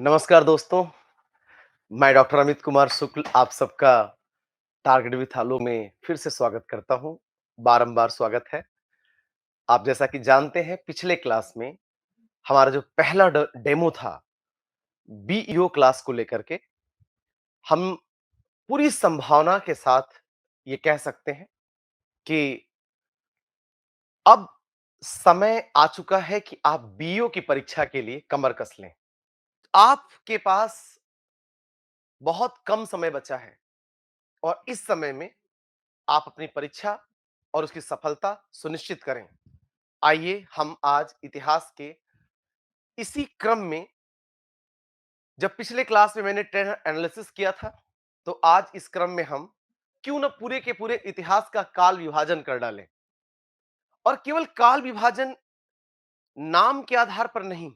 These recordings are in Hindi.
नमस्कार दोस्तों, मैं डॉक्टर अमित कुमार शुक्ल आप सबका टारगेट विथ आलू में फिर से स्वागत करता हूं। बारंबार स्वागत है। आप जैसा कि जानते हैं पिछले क्लास में हमारा जो पहला डेमो था बीईओ क्लास को लेकर के हम पूरी संभावना के साथ ये कह सकते हैं कि अब समय आ चुका है कि आप बीईओ की परीक्षा के लिए कमर कस लें। आपके पास बहुत कम समय बचा है और इस समय में आप अपनी परीक्षा और उसकी सफलता सुनिश्चित करें। आइए हम आज इतिहास के इसी क्रम में जब पिछले क्लास में मैंने ट्रेंड एनालिसिस किया था, तो आज इस क्रम में हम क्यों न पूरे के पूरे इतिहास का काल विभाजन कर डालें और केवल काल विभाजन नाम के आधार पर नहीं,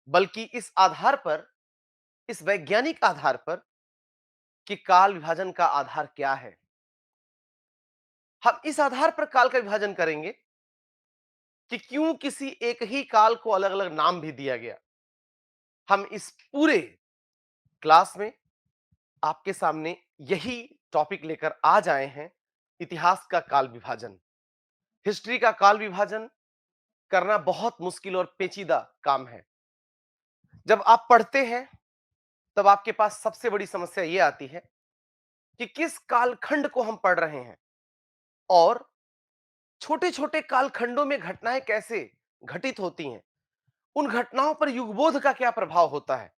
बल्कि इस आधार पर, इस वैज्ञानिक आधार पर कि काल विभाजन का आधार क्या है। हम इस आधार पर काल का विभाजन करेंगे कि क्यों किसी एक ही काल को अलग-अलग नाम भी दिया गया। हम इस पूरे क्लास में आपके सामने यही टॉपिक लेकर आज आए हैं, इतिहास का काल विभाजन। हिस्ट्री का काल विभाजन करना बहुत मुश्किल और पेचीदा काम है। जब आप पढ़ते हैं, तब आपके पास सबसे बड़ी समस्या यह आती है कि किस कालखंड को हम पढ़ रहे हैं और छोटे-छोटे कालखंडों में घटनाएं कैसे घटित होती हैं। उन घटनाओं पर युगबोध का क्या प्रभाव होता है।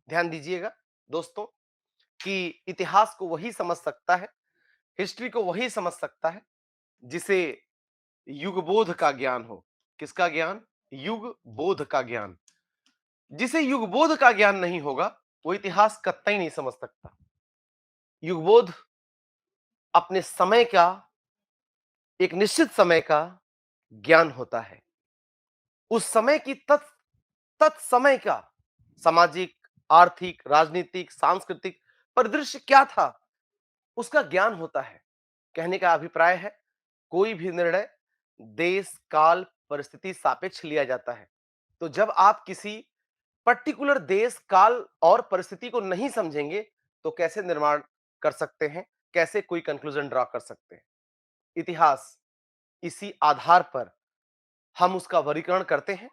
ध्यान दीजिएगा दोस्तों कि इतिहास को वही समझ सकता है, हिस्ट्री को वही समझ सकता है जिसे युगबोध का ज्ञान हो। किसका ज्ञान? युगबोध का ज्ञान। जिसे युगबोध का ज्ञान नहीं होगा, वो इतिहास कतई नहीं समझ सकता। युगबोध अपने समय का, एक निश्चित समय का ज्ञान होता है। उस समय की तत्समय का सामाजिक, आर्थिक, राजनीतिक, सांस्कृतिक परिदृश्य क्या था, उसका ज्ञान होता है। कहने का अभिप्राय है, कोई भी निर्णय देश, काल, परिस्थिति सापेक्ष लिया जाता है। तो जब आप किसी पर्टिकुलर देश, काल और परिस्थिति को नहीं समझेंगे, तो कैसे निर्माण कर सकते हैं, कैसे कोई कंक्लूजन ड्रॉ कर सकते हैं। इतिहास, इसी आधार पर हम उसका वर्गीकरण करते हैं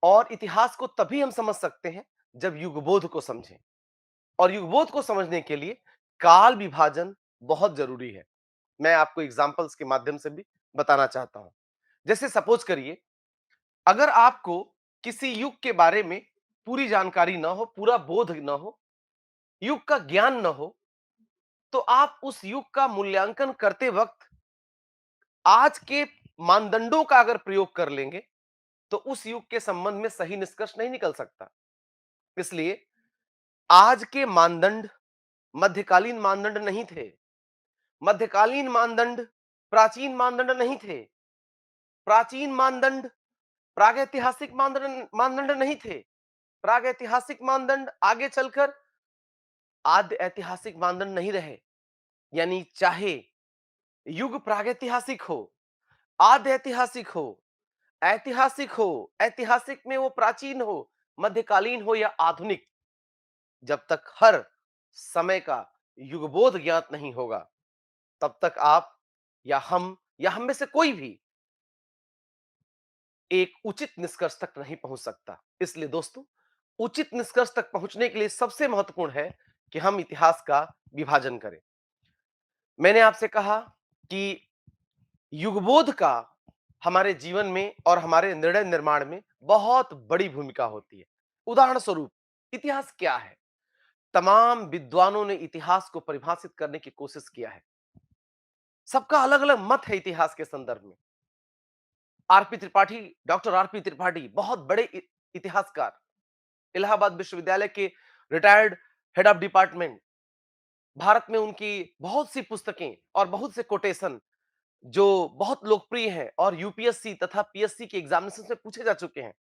और इतिहास को तभी हम समझ सकते हैं जब युगबोध को समझें। और युगबोध को समझने के लिए काल विभाजन बहुत जरूरी है। मैं आपको एग्जांपल्स के माध्यम से भी बताना चाहता हूं। जैसे सपोज करिए, अगर आपको किसी युग के बारे में पूरी जानकारी ना हो, पूरा बोध ना हो, युग का ज्ञान ना हो, तो आप उस युग का मूल्यांकन करते वक्त आज के मानदंडों का अगर प्रयोग कर लेंगे, तो उस युग के संबंध में सही निष्कर्ष नहीं निकल सकता। इसलिए आज के मानदंड मध्यकालीन मानदंड नहीं थे। मध्यकालीन मानदंड प्राचीन मानदंड नहीं थे। प्राचीन मानदंड प्रागैतिहासिक मानदंड मानदंड नहीं थे। प्रागैतिहासिक मानदंड आगे चलकर आद्य ऐतिहासिक मानदंड नहीं रहे। यानी चाहे युग प्रागैतिहासिक हो, आद्य ऐतिहासिक हो, ऐतिहासिक में वो प्राचीन हो, मध्यकालीन हो या आधुनिक, जब तक हर समय का युगबोध ज्ञात नहीं होगा, तब तक आप या हम में से कोई भी एक उचित निष्कर्ष तक नहीं पहुंच सकता। इसलिए दोस्तों, उचित निष्कर्ष तक पहुंचने के लिए सबसे महत्वपूर्ण है कि हम इतिहास का विभाजन करें। मैंने आपसे कहा कि युगबोध का हमारे जीवन में और हमारे निर्णय निर्माण में बहुत बड़ी भूमिका होती है। उदाहरण स्वरूप, इतिहास क्या है? तमाम विद्वानों ने इतिहास को परिभाषित करने की कोशिश किया है। सबका अलग-अलग मत है इतिहास के संदर्भ में। RP Tripathi, doctor RP Tripathi बहुत बड़े इतिहासकार, इलाहाबाद विश्वविद्यालय के retired head of department. Bharat में उनकी बहुत सी पुस्तकें और बहुत से कोटेशन जो बहुत लोकप्रिय हैं और यूपीएससी तथा पीएससी के एग्जामिनेशन में पूछे जा चुके हैं।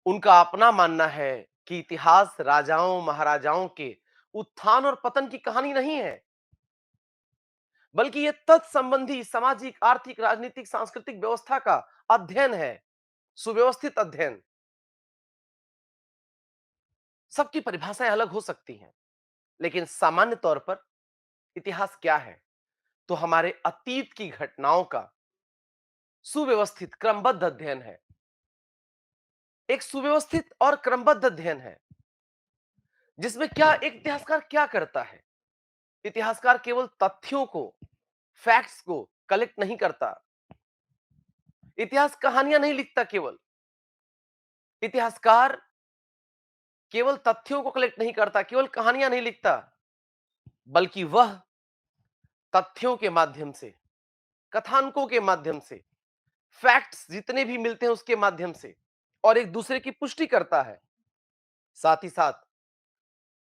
उनका अपना मानना है कि इतिहास राजाओं महाराजाओं के उत्थान और पतन की कहानी नहीं है, बल्कि यह तत्संबंधी सामाजिक, आर्थिक, राजनीतिक, सांस्कृतिक व्यवस्था का अध्ययन है, सुव्यवस्थित अध्ययन। सबकी परिभाषाएं अलग हो सकती हैं, लेकिन सामान्य तौर पर इतिहास क्या है? तो हमारे अतीत की घटनाओं का सुव्यवस्थित क्रमबद्ध अध्ययन है। एक सुव्यवस्थित और क्रमबद्ध अध्ययन है जिसमें क्या एक इतिहासकार क्या करता है? इतिहासकार केवल तथ्यों को, फैक्ट्स को कलेक्ट नहीं करता। इतिहास कहानियां नहीं लिखता केवल। इतिहासकार केवल तथ्यों को कलेक्ट नहीं करता, केवल कहानियां नहीं लिखता, बल्कि वह तथ्यों के माध्यम से, कथानकों के माध्यम से, फैक्ट्स जितने भी मिलते हैं उसके माध्यम से और एक दूसरे की पुष्टि करता है। साथ ही साथ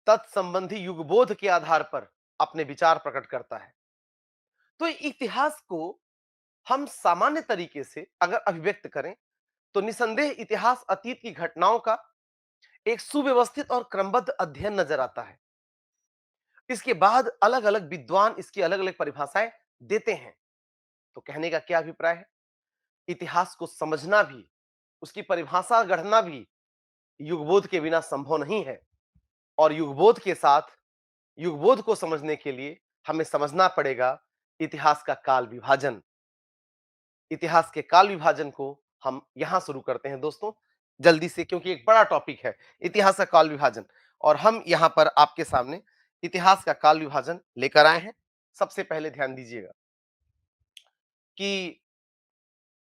तत्संबंधी युगबोध के आधार पर अपने विचार प्रकट करता है। तो इतिहास को हम सामान्य तरीके से अगर अभिव्यक्त करें तो निसंदेह इतिहास अतीत की घटनाओं का एक सुव्यवस्थित और क्रमबद्ध अध्ययन नजर आता है। इसके बाद अलग अलग विद्वान इसकी अलग अलग परिभाषाएं देते हैं। तो कहने का क्या अभिप्राय है? इतिहास को समझना भी, उसकी परिभाषा गढ़ना भी युगबोध के बिना संभव नहीं है। और युगबोध के साथ युगबोध को समझने के लिए हमें समझना पड़ेगा इतिहास का काल विभाजन। इतिहास के काल विभाजन को हम यहां शुरू करते हैं दोस्तों, जल्दी से, क्योंकि एक बड़ा टॉपिक है इतिहास का काल विभाजन। और हम यहां पर आपके सामने इतिहास का काल विभाजन लेकर आए हैं। सबसे पहले ध्यान दीजिएगा कि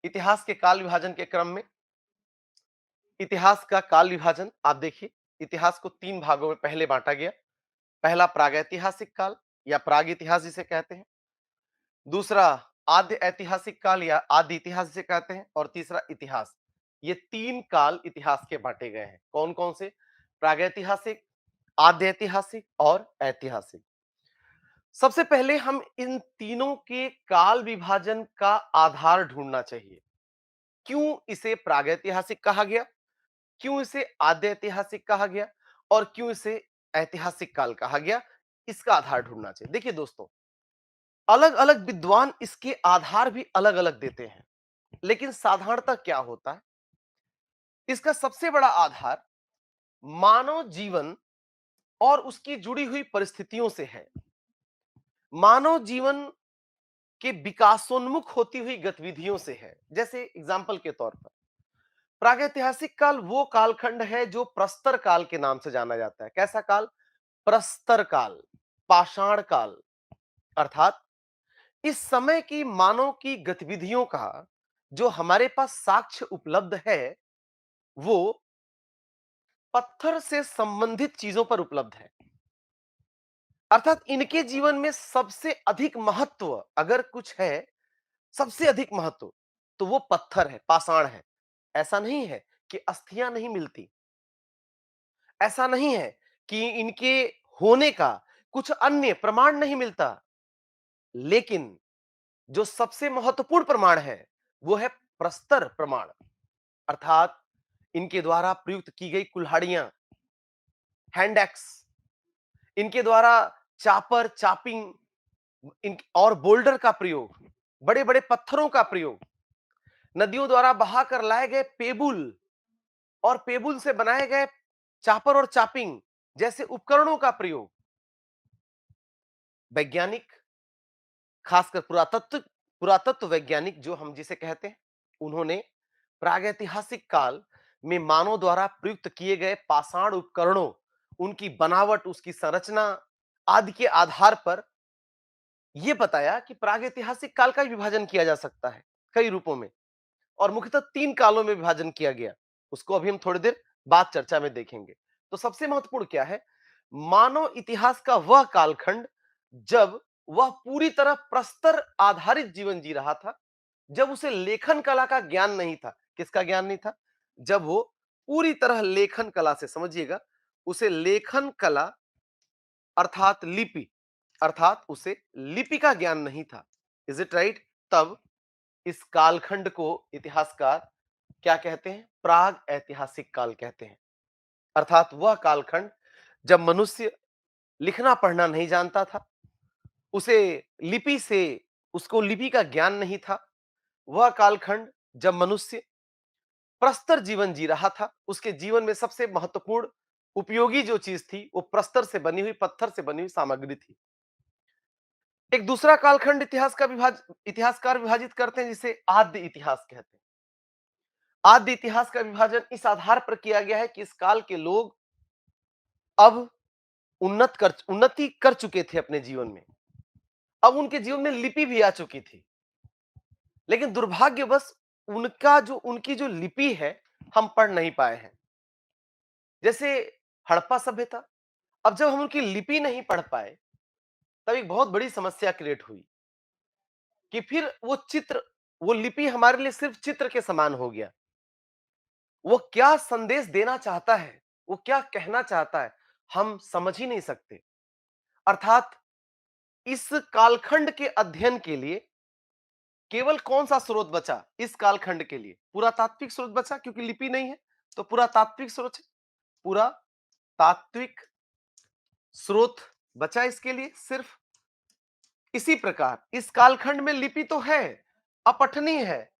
इतिहास के काल विभाजन के क्रम में इतिहास का काल विभाजन आप देखिए, इतिहास को तीन भागों में पहले बांटा गया। पहला प्रागैतिहासिक काल या प्राग इतिहास जिसे कहते हैं, दूसरा आद्य ऐतिहासिक काल या आदि इतिहास जिसे कहते हैं, और तीसरा इतिहास। ये तीन काल इतिहास के बांटे गए हैं। कौन कौन से? प्रागैतिहासिक, आद्य ऐतिहासिक और ऐतिहासिक। सबसे पहले हम इन तीनों के काल विभाजन का आधार ढूंढना चाहिए। क्यों इसे प्रागैतिहासिक कहा गया, क्यों इसे आद्य ऐतिहासिक कहा गया और क्यों इसे ऐतिहासिक काल कहा गया, इसका आधार ढूंढना चाहिए। देखिए दोस्तों, अलग अलग विद्वान इसके आधार भी अलग अलग देते हैं, लेकिन साधारणतः क्या होता है, इसका सबसे बड़ा आधार मानव जीवन और उसकी जुड़ी हुई परिस्थितियों से है। मानव जीवन के विकासोन्मुख होती हुई गतिविधियों से है। जैसे एग्जाम्पल के तौर पर प्रागैतिहासिक काल वो कालखंड है जो प्रस्तर काल के नाम से जाना जाता है। कैसा काल? प्रस्तर काल, पाषाण काल। अर्थात इस समय की मानव की गतिविधियों का जो हमारे पास साक्ष्य उपलब्ध है वो पत्थर से संबंधित चीजों पर उपलब्ध है। अर्थात इनके जीवन में सबसे अधिक महत्व अगर कुछ है, सबसे अधिक महत्व, तो वो पत्थर है, पाषाण है। ऐसा नहीं है कि अस्थियां नहीं मिलती, ऐसा नहीं है कि इनके होने का कुछ अन्य प्रमाण नहीं मिलता, लेकिन जो सबसे महत्वपूर्ण प्रमाण है वो है प्रस्तर प्रमाण। अर्थात इनके द्वारा प्रयुक्त की गई कुल्हाड़ियां, हैंड एक्स, इनके द्वारा चापर, चापिंग, और बोल्डर का प्रयोग, बड़े बड़े पत्थरों का प्रयोग, नदियों द्वारा बहाकर लाए गए पेबुल और पेबुल से बनाए गए चापर और चापिंग जैसे उपकरणों का प्रयोग, वैज्ञानिक, खासकर पुरातत्व पुरातत्व वैज्ञानिक जो हम जिसे कहते हैं, उन्होंने प्रागैतिहासिक काल में मानव द्वारा प्रयुक्त किए गए पाषाण उपकरणों, उनकी बनावट, उसकी संरचना आदि के आधार पर यह बताया कि प्रागैतिहासिक काल का विभाजन किया जा सकता है कई रूपों में, और मुख्यतः तीन कालों में विभाजन किया गया। उसको अभी हम थोड़ी देर बाद चर्चा में देखेंगे। तो सबसे महत्वपूर्ण क्या है? मानव इतिहास का वह कालखंड जब वह पूरी तरह प्रस्तर आधारित जीवन जी रहा था, जब उसे लेखन कला का ज्ञान नहीं था। किसका ज्ञान नहीं था? जब वो पूरी तरह लेखन कला से, समझिएगा, उसे लेखन कला अर्थात लिपि, अर्थात उसे लिपि का ज्ञान नहीं था। Is it right? तब इस कालखंड को इतिहासकार क्या कहते हैं? प्राग ऐतिहासिक काल कहते हैं। अर्थात वह कालखंड जब मनुष्य लिखना पढ़ना नहीं जानता था, उसे लिपि से, उसको लिपि का ज्ञान नहीं था। वह कालखंड जब मनुष्य प्रस्तर जीवन जी रहा था, उसके जीवन में सबसे महत्वपूर्ण उपयोगी जो चीज थी वो प्रस्तर से बनी हुई, पत्थर से बनी हुई सामग्री थी। एक दूसरा कालखंड इतिहासकार विभाजित करते हैं जिसे आद्य इतिहास कहते हैं। आद्य इतिहास का विभाजन इस आधार पर किया गया है कि इस काल के लोग अब उन्नति कर चुके थे अपने जीवन में। अब उनके जीवन में लिपि भी आ चुकी थी, लेकिन दुर्भाग्यवश उनकी जो लिपि है हम पढ़ नहीं पाए हैं। जैसे हड़प्पा सभ्यता, अब जब हम उनकी लिपि नहीं पढ़ पाए तब एक बहुत बड़ी समस्या क्रिएट हुई कि फिर वो लिपि हमारे लिए सिर्फ चित्र के समान हो गया। वो क्या संदेश देना चाहता है, वो क्या कहना चाहता है, हम समझ ही नहीं सकते। अर्थात इस कालखंड के अध्ययन के लिए केवल कौन सा स्रोत बचा इस कालखंड के लिए? पुरातात्विक स्रोत बचा, क्योंकि लिपि नहीं है तो पुरातात्विक स्रोत, पुरातात्विक स्रोत बचा इसके लिए सिर्फ। इसी प्रकार इस कालखंड में लिपि तो है, अपठनीय है।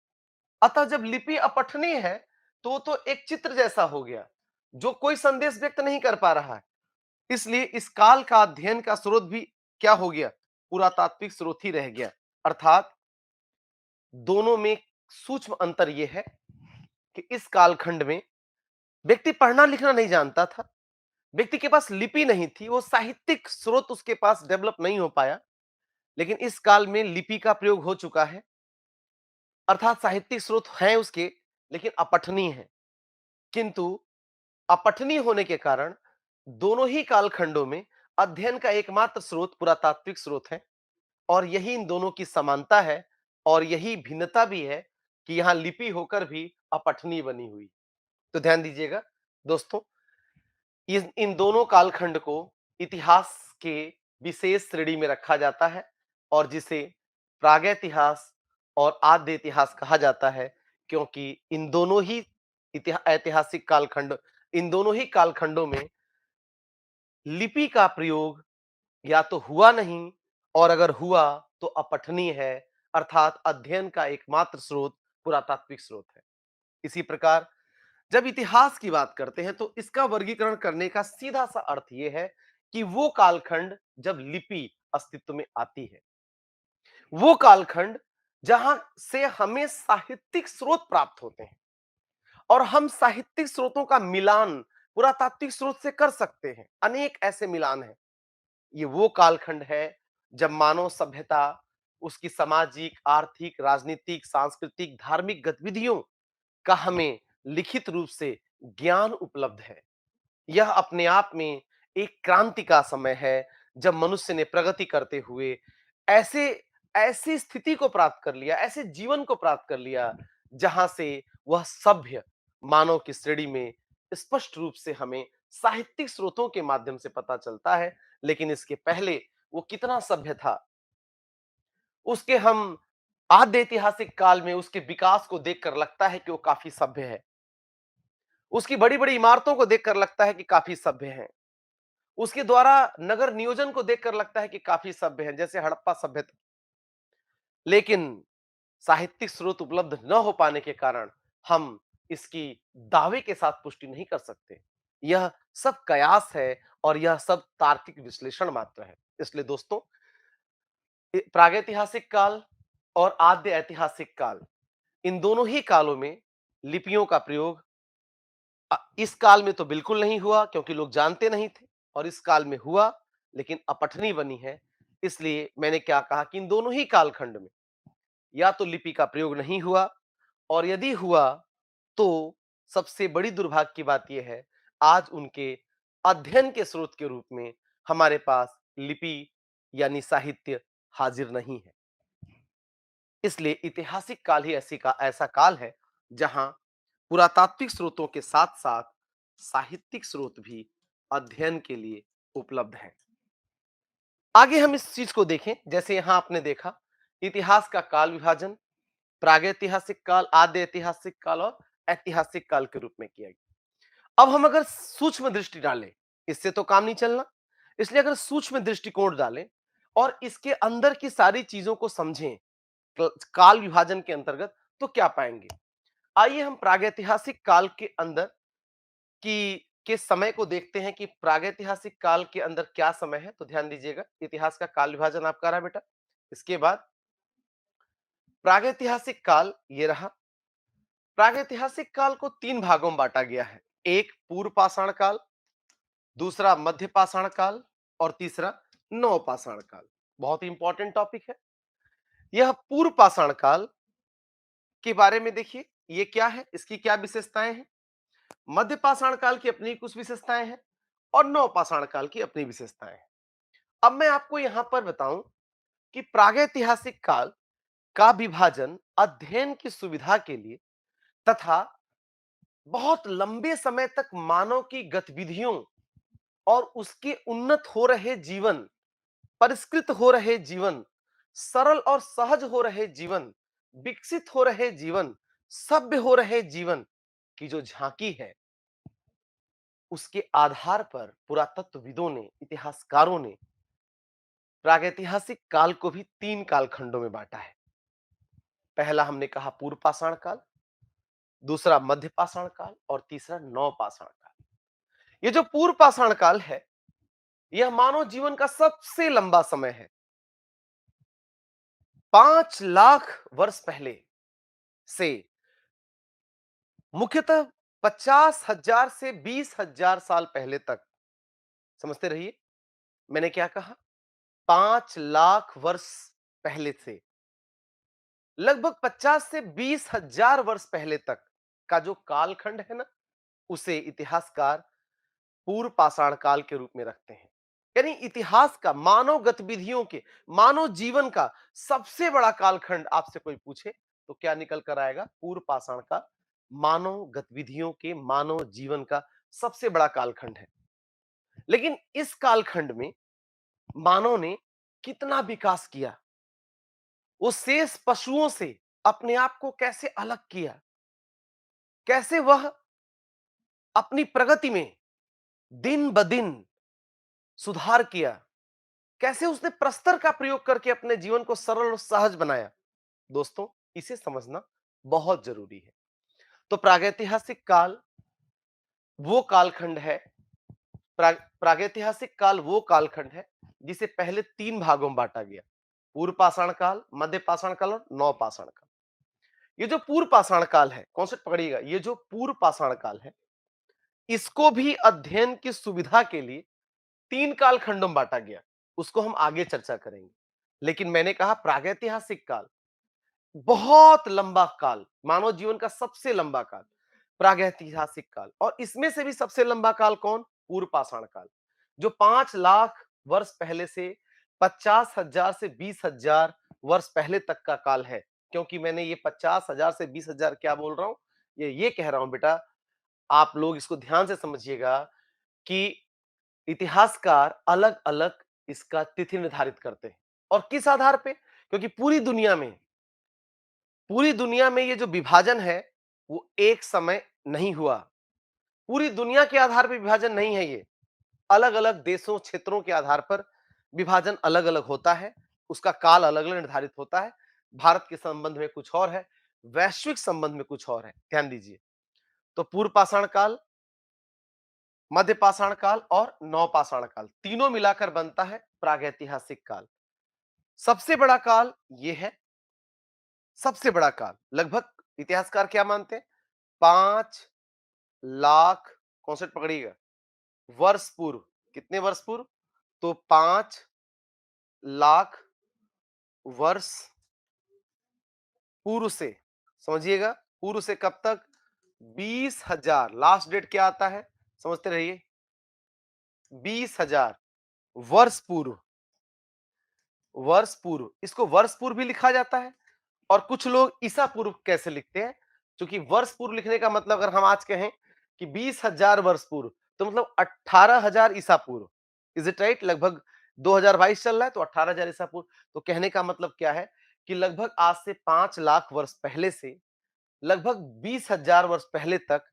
अतः जब लिपि अपठनीय है तो एक चित्र जैसा हो गया जो कोई संदेश व्यक्त नहीं कर पा रहा है। इसलिए इस काल का अध्ययन का स्रोत भी क्या हो गया? पुरातात्विक स्रोत ही रह गया। अर्थात दोनों में सूक्ष्म अंतर यह है कि इस कालखंड में व्यक्ति पढ़ना लिखना नहीं जानता था, व्यक्ति के पास लिपि नहीं थी, वो साहित्यिक स्रोत उसके पास डेवलप नहीं हो पाया। लेकिन इस काल में लिपि का प्रयोग हो चुका है, अर्थात साहित्यिक स्रोत हैं उसके, लेकिन अपठनीय है। किंतु अपठनीय होने के कारण दोनों ही कालखंडों में अध्ययन का एकमात्र स्रोत पुरातात्विक स्रोत है, और यही इन दोनों की समानता है और यही भिन्नता भी है कि यहां लिपि होकर भी अपठनीय बनी हुई। तो ध्यान दीजिएगा दोस्तों, इन दोनों कालखंड को इतिहास के विशेष श्रेणी में रखा जाता है और जिसे प्रागैतिहास और आद्य इतिहास कहा जाता है, क्योंकि इन दोनों ही ऐतिहासिक कालखंड, इन दोनों ही कालखंडों में लिपि का प्रयोग या तो हुआ नहीं, और अगर हुआ तो अपठनीय है, अर्थात अध्ययन का एकमात्र स्रोत पुरातात्विक स्रोत है। इसी प्रकार जब इतिहास की बात करते हैं तो इसका वर्गीकरण करने का सीधा सा अर्थ यह है कि वो कालखंड जब लिपि अस्तित्व में आती है, वो कालखंड जहां से हमें साहित्यिक स्रोत प्राप्त होते हैं और हम साहित्यिक स्रोतों का मिलान पुरातात्विक स्रोत से कर सकते हैं। अनेक ऐसे मिलान हैं। ये वो कालखंड है जब मानव सभ्यता, उसकी सामाजिक, आर्थिक, राजनीतिक, सांस्कृतिक, धार्मिक गतिविधियों का हमें लिखित रूप से ज्ञान उपलब्ध है। यह अपने आप में एक क्रांति का समय है जब मनुष्य ने प्रगति करते हुए ऐसे ऐसी स्थिति को प्राप्त कर लिया, ऐसे जीवन को प्राप्त कर लिया जहां से वह सभ्य मानव की श्रेणी में स्पष्ट रूप से हमें साहित्यिक स्रोतों के माध्यम से पता चलता है। लेकिन इसके पहले वो कितना सभ्य था, उसके हम आद्य ऐतिहासिक काल में उसके विकास को देखकर लगता है कि वो काफी सभ्य है। उसकी बड़ी-बड़ी इमारतों को देखकर लगता है कि काफी सभ्य है। उसके द्वारा नगर नियोजन को देखकर लगता है कि काफी सभ्य है, जैसे हड़प्पा सभ्यता। लेकिन साहित्यिक स्रोत उपलब्ध न हो पाने के कारण हम इसकी दावे के साथ पुष्टि नहीं कर सकते। यह सब कयास है और यह सब तार्किक विश्लेषण मात्र है। इसलिए दोस्तों, प्रागैतिहासिक काल और आद्य ऐतिहासिक काल, इन दोनों ही कालों में लिपियों का प्रयोग इस काल में तो बिल्कुल नहीं हुआ क्योंकि लोग जानते नहीं थे, और इस काल में हुआ लेकिन अपठनीय बनी है। इसलिए मैंने क्या कहा कि इन दोनों ही कालखंड में या तो लिपि का प्रयोग नहीं हुआ, और यदि हुआ तो सबसे बड़ी दुर्भाग्य की बात यह है आज उनके अध्ययन के स्रोत के रूप में हमारे पास लिपि यानी साहित्य हाजिर नहीं है। इसलिए ऐतिहासिक काल ही ऐसा काल है जहां पुरातात्विक स्रोतों के साथ साथ साहित्यिक स्रोत भी अध्ययन के लिए उपलब्ध हैं। आगे हम इस चीज को देखें, जैसे यहां आपने देखा इतिहास का काल विभाजन प्रागैतिहासिक काल, आद्य ऐतिहासिक काल और ऐतिहासिक काल के रूप में किया गया। अब हम अगर सूक्ष्म दृष्टि डालें, इससे तो काम नहीं चलना, इसलिए अगर सूक्ष्म दृष्टिकोण डालें और इसके अंदर की सारी चीजों को समझें काल विभाजन के अंतर्गत, तो क्या पाएंगे? आइए हम प्रागैतिहासिक काल के अंदर की के समय को देखते हैं कि प्रागैतिहासिक काल के अंदर क्या समय है, तो ध्यान दीजिएगा इतिहास का काल विभाजन आपका रहा बेटा। इसके बाद प्रागैतिहासिक काल ये रहा। प्रागैतिहासिक काल को तीन भागों में बांटा गया है। एक पूर्व पाषाण काल, दूसरा मध्य पाषाण काल और तीसरा नव पाषाण काल। बहुत ही इंपॉर्टेंट टॉपिक है। यह पूर्व पाषाण काल के बारे में देखिए, ये क्या है, इसकी क्या विशेषताएं हैं। मध्य पाषाण काल की अपनी कुछ विशेषताएं हैं और नव पाषाण काल की अपनी विशेषताएं हैं। अब मैं आपको यहां पर बताऊं कि प्रागैतिहासिक काल का विभाजन अध्ययन की सुविधा के लिए तथा बहुत लंबे समय तक मानव की गतिविधियों और उसके उन्नत हो रहे जीवन, परिष्कृत हो रहे जीवन, सरल और सहज हो रहे जीवन, विकसित हो रहे जीवन, सभ्य हो रहे जीवन की जो झांकी है, उसके आधार पर पुरातत्वविदों ने, इतिहासकारों ने प्रागैतिहासिक काल को भी तीन कालखंडों में बांटा है। पहला हमने कहा पूर्व पाषाण काल, दूसरा मध्य पाषाण काल और तीसरा नव पाषाण काल। ये जो पूर्व पाषाण काल है, यह मानव जीवन का सबसे लंबा समय है। 5 लाख वर्ष पहले से मुख्यतः 50,000 से 20,000 साल पहले तक, समझते रहिए मैंने क्या कहा, 5 लाख वर्ष पहले से लगभग 50 से 20,000 वर्ष पहले तक का जो कालखंड है ना, उसे इतिहासकार पूर्व पाषाण काल के रूप में रखते हैं। यानी इतिहास का, मानव गतिविधियों के, मानव जीवन का सबसे बड़ा कालखंड आपसे कोई पूछे तो क्या निकल कर आएगा, पूर्व पाषाण का मानव गतिविधियों के, मानव जीवन का सबसे बड़ा कालखंड है। लेकिन इस कालखंड में मानव ने कितना विकास किया, वो शेष पशुओं से अपने आप को कैसे अलग किया, कैसे वह अपनी प्रगति में दिन ब दिन सुधार किया, कैसे उसने प्रस्तर का प्रयोग करके अपने जीवन को सरल और सहज बनाया। दोस्तों, इसे समझना बहुत जरूरी है। तो प्रागैतिहासिक काल वो कालखंड है, प्रागैतिहासिक काल वो कालखंड है जिसे पहले तीन भागों में बांटा गया, पूर्व पाषाण काल, मध्य पाषाण काल और नव पाषाण काल। ये जो पूर्व पाषाण काल है, कॉन्सेप्ट पकड़िएगा, ये जो पूर्व पाषाण काल है, इसको भी अध्ययन की सुविधा के लिए तीन कालखंडों में बांटा गया, उसको हम आगे चर्चा करेंगे। लेकिन मैंने कहा प्रागैतिहासिक काल बहुत लंबा काल, मानव जीवन का सबसे लंबा काल प्रागैतिहासिक काल, और इसमें से भी सबसे लंबा काल कौन, पूर्व पाषाण काल, जो 5 लाख वर्ष पहले से 50,000 से 20,000 वर्ष पहले तक का काल है। क्योंकि मैंने ये 50,000 से 20,000 क्या बोल रहा हूं, ये कह रहा हूं बेटा, आप लोग इसको ध्यान से समझिएगा कि इतिहासकार अलग अलग इसका तिथि निर्धारित करते हैं। और किस आधार पे, क्योंकि पूरी दुनिया में ये जो विभाजन है वो एक समय नहीं हुआ, पूरी दुनिया के आधार पर विभाजन नहीं है, ये अलग अलग देशों, क्षेत्रों के आधार पर विभाजन अलग अलग होता है, उसका काल अलग अलग निर्धारित होता है। भारत के संबंध में कुछ और है, वैश्विक संबंध में कुछ और है, ध्यान दीजिए। तो पूर्व पाषाण काल, मध्य पाषाण काल और नव पाषाण काल, तीनों मिलाकर बनता है प्रागैतिहासिक काल। सबसे बड़ा काल यह है, सबसे बड़ा काल लगभग इतिहासकार क्या मानते हैं, 5 लाख, कॉन्सेप्ट पकड़िएगा, वर्ष पूर्व। कितने वर्ष पूर्व, तो 5 लाख वर्ष पूर्व से, समझिएगा, पूर्व से कब तक, 20,000, लास्ट डेट क्या आता है, समझते रहिए, 20,000 वर्ष पूर्व। वर्ष पूर्व, इसको वर्ष पूर्व भी लिखा जाता है और कुछ लोग ईसा पूर्व कैसे लिखते हैं, क्योंकि वर्ष पूर्व लिखने का मतलब अगर हम आज कहें कि 20,000 वर्ष पूर्व, तो मतलब 18,000 ईसा पूर्व। इज इट राइट, लगभग 2022 चल रहा है तो 18,000 ईसा पूर्व। तो कहने का मतलब क्या है कि लगभग आज से 5 लाख वर्ष पहले से लगभग 20,000 वर्ष पहले तक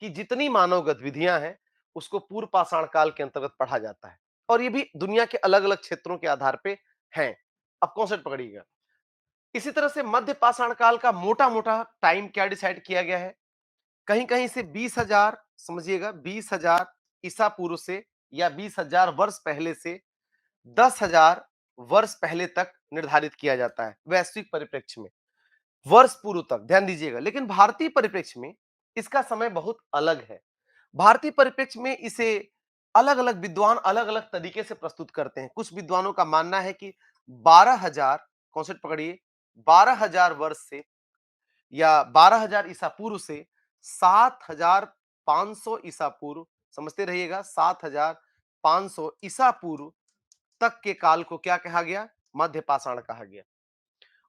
की जितनी मानव गतिविधियां हैं, उसको पूर्व पाषाण काल के अंतर्गत पढ़ा जाता है। और ये भी दुनिया के अलग अलग क्षेत्रों के आधार पे हैं। अब कॉन्सेप्ट पकड़िएगा। इसी तरह से मध्य पाषाण काल का मोटा मोटा टाइम क्या डिसाइड किया गया है, कहीं कहीं से 20,000, समझिएगा 20,000 ईसा पूर्व से या 20,000 वर्ष पहले से 10,000 वर्ष पहले तक निर्धारित किया जाता है वैश्विक परिप्रेक्ष्य में, वर्ष पूर्व तक, ध्यान दीजिएगा। लेकिन भारतीय परिप्रेक्ष्य में इसका समय बहुत अलग है। भारतीय परिप्रेक्ष्य में इसे अलग अलग विद्वान अलग अलग तरीके से प्रस्तुत करते हैं। कुछ विद्वानों का मानना है कि 12,000, कॉन्सेप्ट पकड़िए, 12,000 वर्ष से या 12,000 ईसा पूर्व से 7,500 ईसा पूर्व, समझते रहिएगा, 7,500 ईसा पूर्व तक के काल को क्या कहा गया? मध्य पाषाण कहा गया।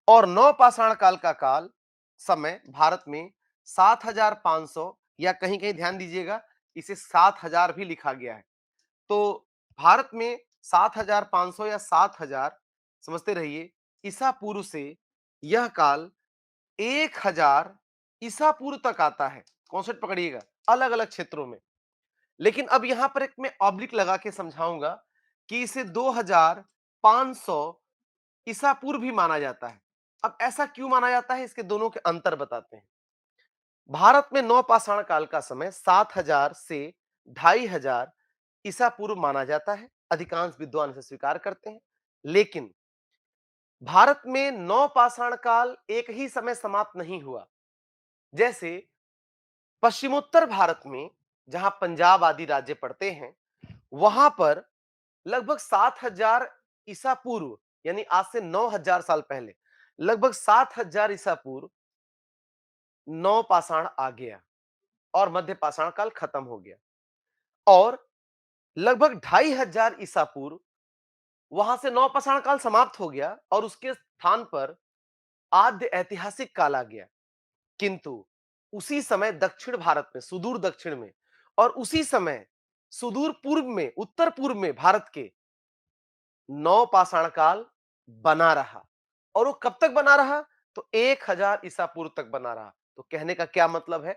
और नव पाषाण काल का काल समय भारत में 7,500 या कहीं कहीं ध्यान दीजिएगा इसे 7,000 भी लिखा गया है। तो भारत में 7,500 या 7,000, समझते रहिए, ईसा पूर्व से यह काल 1,000 ईसा पूर्व तक आता है। कॉन्सेप्ट पकड़िएगा, अलग अलग क्षेत्रों में। लेकिन अब यहां पर एक मैं ऑब्लिक लगा के समझाऊंगा कि इसे 2,500 ईसा पूर्व भी माना जाता है। अब ऐसा क्यों माना जाता है, इसके दोनों के अंतर बताते हैं। भारत में नवपाषाण काल का समय 7,000 से 2,500 ईसा पूर्व माना जाता है, अधिकांश विद्वान इसे स्वीकार करते हैं। लेकिन भारत में नवपाषाण काल एक ही समय समाप्त नहीं हुआ। जैसे पश्चिमोत्तर भारत में, जहां पंजाब आदि राज्य पड़ते हैं, वहां पर लगभग 7,000 ईसा पूर्व, यानी आज से 9,000 साल पहले, लगभग 7,000 ईसा पूर्व नवपाषाण आ गया और मध्य पाषाण काल खत्म हो गया। और लगभग 2,500 ईसा पूर्व वहां से नवपाषाण काल समाप्त हो गया और उसके स्थान पर आद्य ऐतिहासिक काल आ गया। किंतु उसी समय दक्षिण भारत में, सुदूर दक्षिण में, और उसी समय सुदूर पूर्व में, उत्तर पूर्व में भारत के नवपाषाण काल बना रहा। और वो कब तक बना रहा? तो 1,000 ईसा पूर्व तक बना रहा। तो कहने का क्या मतलब है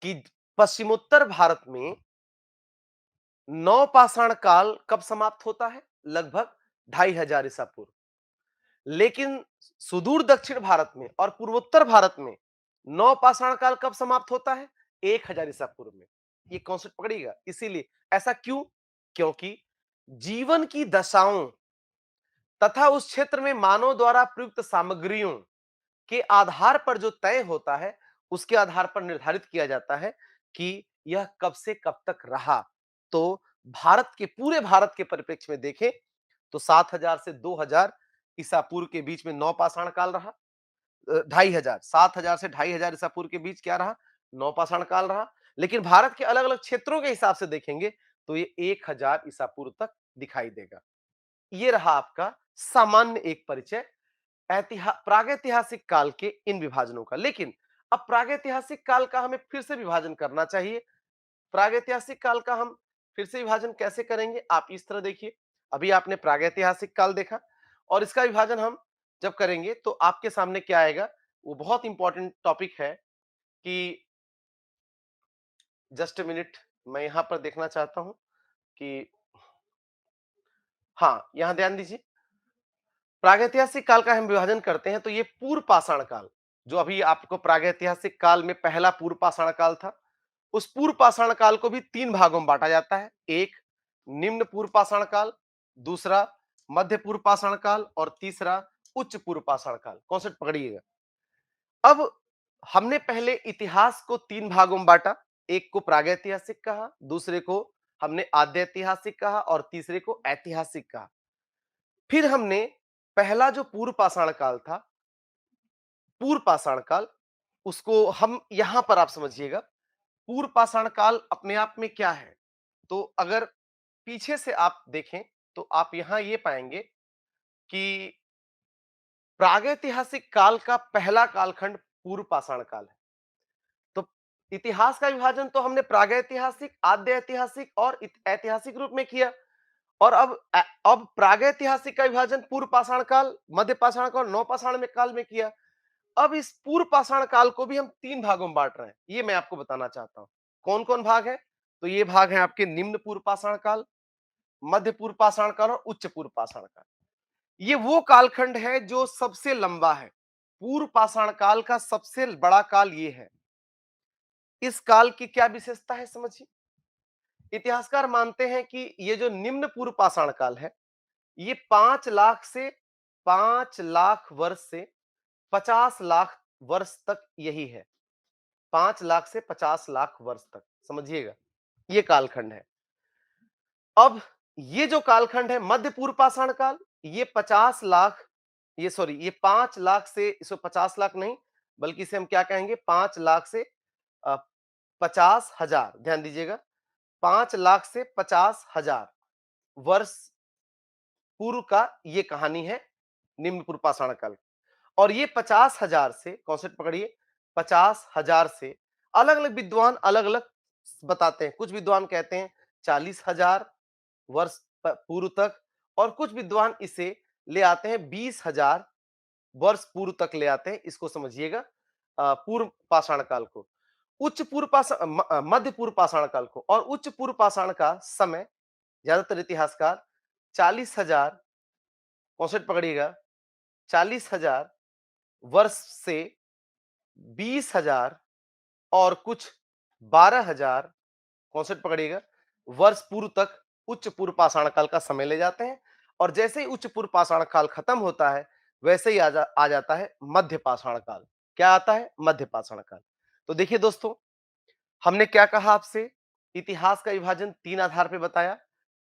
कि पश्चिमोत्तर भारत में नवपाषाण काल कब समाप्त होता है? लगभग 2,500 ईसा पूर्व। लेकिन सुदूर दक्षिण भारत में और पूर्वोत्तर भारत में नवपाषाण काल कब समाप्त होता है? 1,000 ईसा पूर्व में। ये कॉन्सेप्ट पकड़िएगा। इसीलिए ऐसा क्यों? क्योंकि जीवन की दशाओं तथा उस क्षेत्र में मानव द्वारा प्रयुक्त सामग्रियों के आधार पर जो तय होता है, उसके आधार पर निर्धारित किया जाता है कि यह कब से कब तक रहा। तो भारत के, पूरे भारत के परिप्रेक्ष्य में देखें तो 7,000 से 2,000 ईसा पूर्व के बीच में नवपाषाण काल रहा। 2,500, 7,000 से 2,500 ईसा पूर्व के बीच क्या रहा? नवपाषाण काल रहा। लेकिन भारत के अलग अलग क्षेत्रों के हिसाब से देखेंगे तो ये 1,000 ईसा पूर्व तक दिखाई देगा। ये रहा आपका सामान्य एक परिचय प्रागैतिहासिक काल के इन विभाजनों का। लेकिन अब प्रागैतिहासिक काल का हमें फिर से विभाजन करना चाहिए। प्रागैतिहासिक काल का हम फिर से विभाजन कैसे करेंगे? आप इस तरह देखिए, अभी आपने प्रागैतिहासिक काल देखा और इसका विभाजन हम जब करेंगे तो आपके सामने क्या आएगा? वो बहुत इंपॉर्टेंट टॉपिक है कि, जस्ट अ मिनट, मैं यहां पर देखना चाहता हूं कि, हाँ, यहां ध्यान दीजिए। प्रागैतिहासिक काल का हम विभाजन करते हैं तो ये पूर्व पाषाण काल, जो अभी आपको प्रागैतिहासिक काल में पहला पूर्व पाषाण काल था, उस पूर्व पाषाण काल को भी 3 भागों में बांटा जाता है। एक निम्न पूर्व पाषाण काल, दूसरा मध्य पूर्व पाषाण काल और तीसरा उच्च पूर्व पाषाण काल। कॉन्सेप्ट पकड़िएगा। अब हमने पहले इतिहास को 3 भागों में बांटा, एक को प्रागैतिहासिक कहा, दूसरे को हमने आद्य ऐतिहासिक कहा और तीसरे को ऐतिहासिक कहा। फिर हमने पहला जो पूर्व पाषाण काल था, पूर्व पाषाण काल, उसको हम यहां पर आप समझिएगा, पूर्व पाषाण काल अपने आप में क्या है? तो अगर पीछे से आप देखें तो आप यहां ये पाएंगे कि प्रागैतिहासिक काल का पहला कालखंड पूर्व पाषाण काल है। तो इतिहास का विभाजन तो हमने प्रागैतिहासिक, आद्य ऐतिहासिक और ऐतिहासिक रूप में किया। और अब प्रागैतिहासिक का विभाजन पूर्व पाषाण काल, मध्य पाषाण काल और नवपाषाण में काल में किया। अब इस पूर्व पाषाण काल को भी हम 3 भागों में बांट रहे हैं, ये मैं आपको बताना चाहता हूं। कौन कौन भाग है? तो ये भाग है आपके निम्न पूर्व पाषाण काल, मध्य पूर्व पाषाण काल और उच्च पूर्व पाषाण काल। ये वो कालखंड है जो सबसे लंबा है। पूर्व पाषाण काल का सबसे बड़ा काल ये है। इस काल की क्या विशेषता है समझिए। इतिहासकार मानते हैं कि ये जो निम्न पूर्व पाषाण काल है, ये 5 लाख वर्ष से 50 लाख वर्ष तक यही है। 5 लाख से 50 लाख वर्ष तक, समझिएगा, ये कालखंड है। अब ये जो कालखंड है मध्य पूर्व पाषाण काल, ये 50 लाख, ये सॉरी, ये 5 लाख से, इसको 50 लाख नहीं, बल्कि इसे हम क्या कहेंगे, 5 लाख से 50,000, ध्यान दीजिएगा, 5 लाख से 50,000 वर्ष पूर्व का ये कहानी है, निम्न पूर्व पाषाण काल। और ये 50,000 से, कॉन्सेप्ट पकड़िए, 50,000 से अलग अलग विद्वान अलग अलग बताते हैं। कुछ विद्वान कहते हैं 40,000 वर्ष पूर्व तक, और कुछ विद्वान इसे ले आते हैं 20,000 वर्ष पूर्व तक ले आते हैं। इसको समझिएगा, पूर्व पाषाण काल को, उच्च पूर्व पाषाण, मध्य पूर्व पाषाण काल को, और उच्च पूर्व पाषाण का समय ज्यादातर इतिहासकार 40,000, कॉन्सेप्ट पकड़िएगा, 40,000 वर्ष से 20,000 और कुछ 12,000, कॉन्सेप्ट पकड़िएगा, वर्ष पूर्व तक उच्च पूर्व पाषाण काल का समय ले जाते हैं। और जैसे ही उच्च पूर्व पाषाण काल खत्म होता है, वैसे ही आ जाता है मध्य पाषाण काल। क्या आता है? मध्य पाषाण काल। तो देखिए दोस्तों, हमने क्या कहा आपसे, इतिहास का विभाजन 3 आधार पे बताया,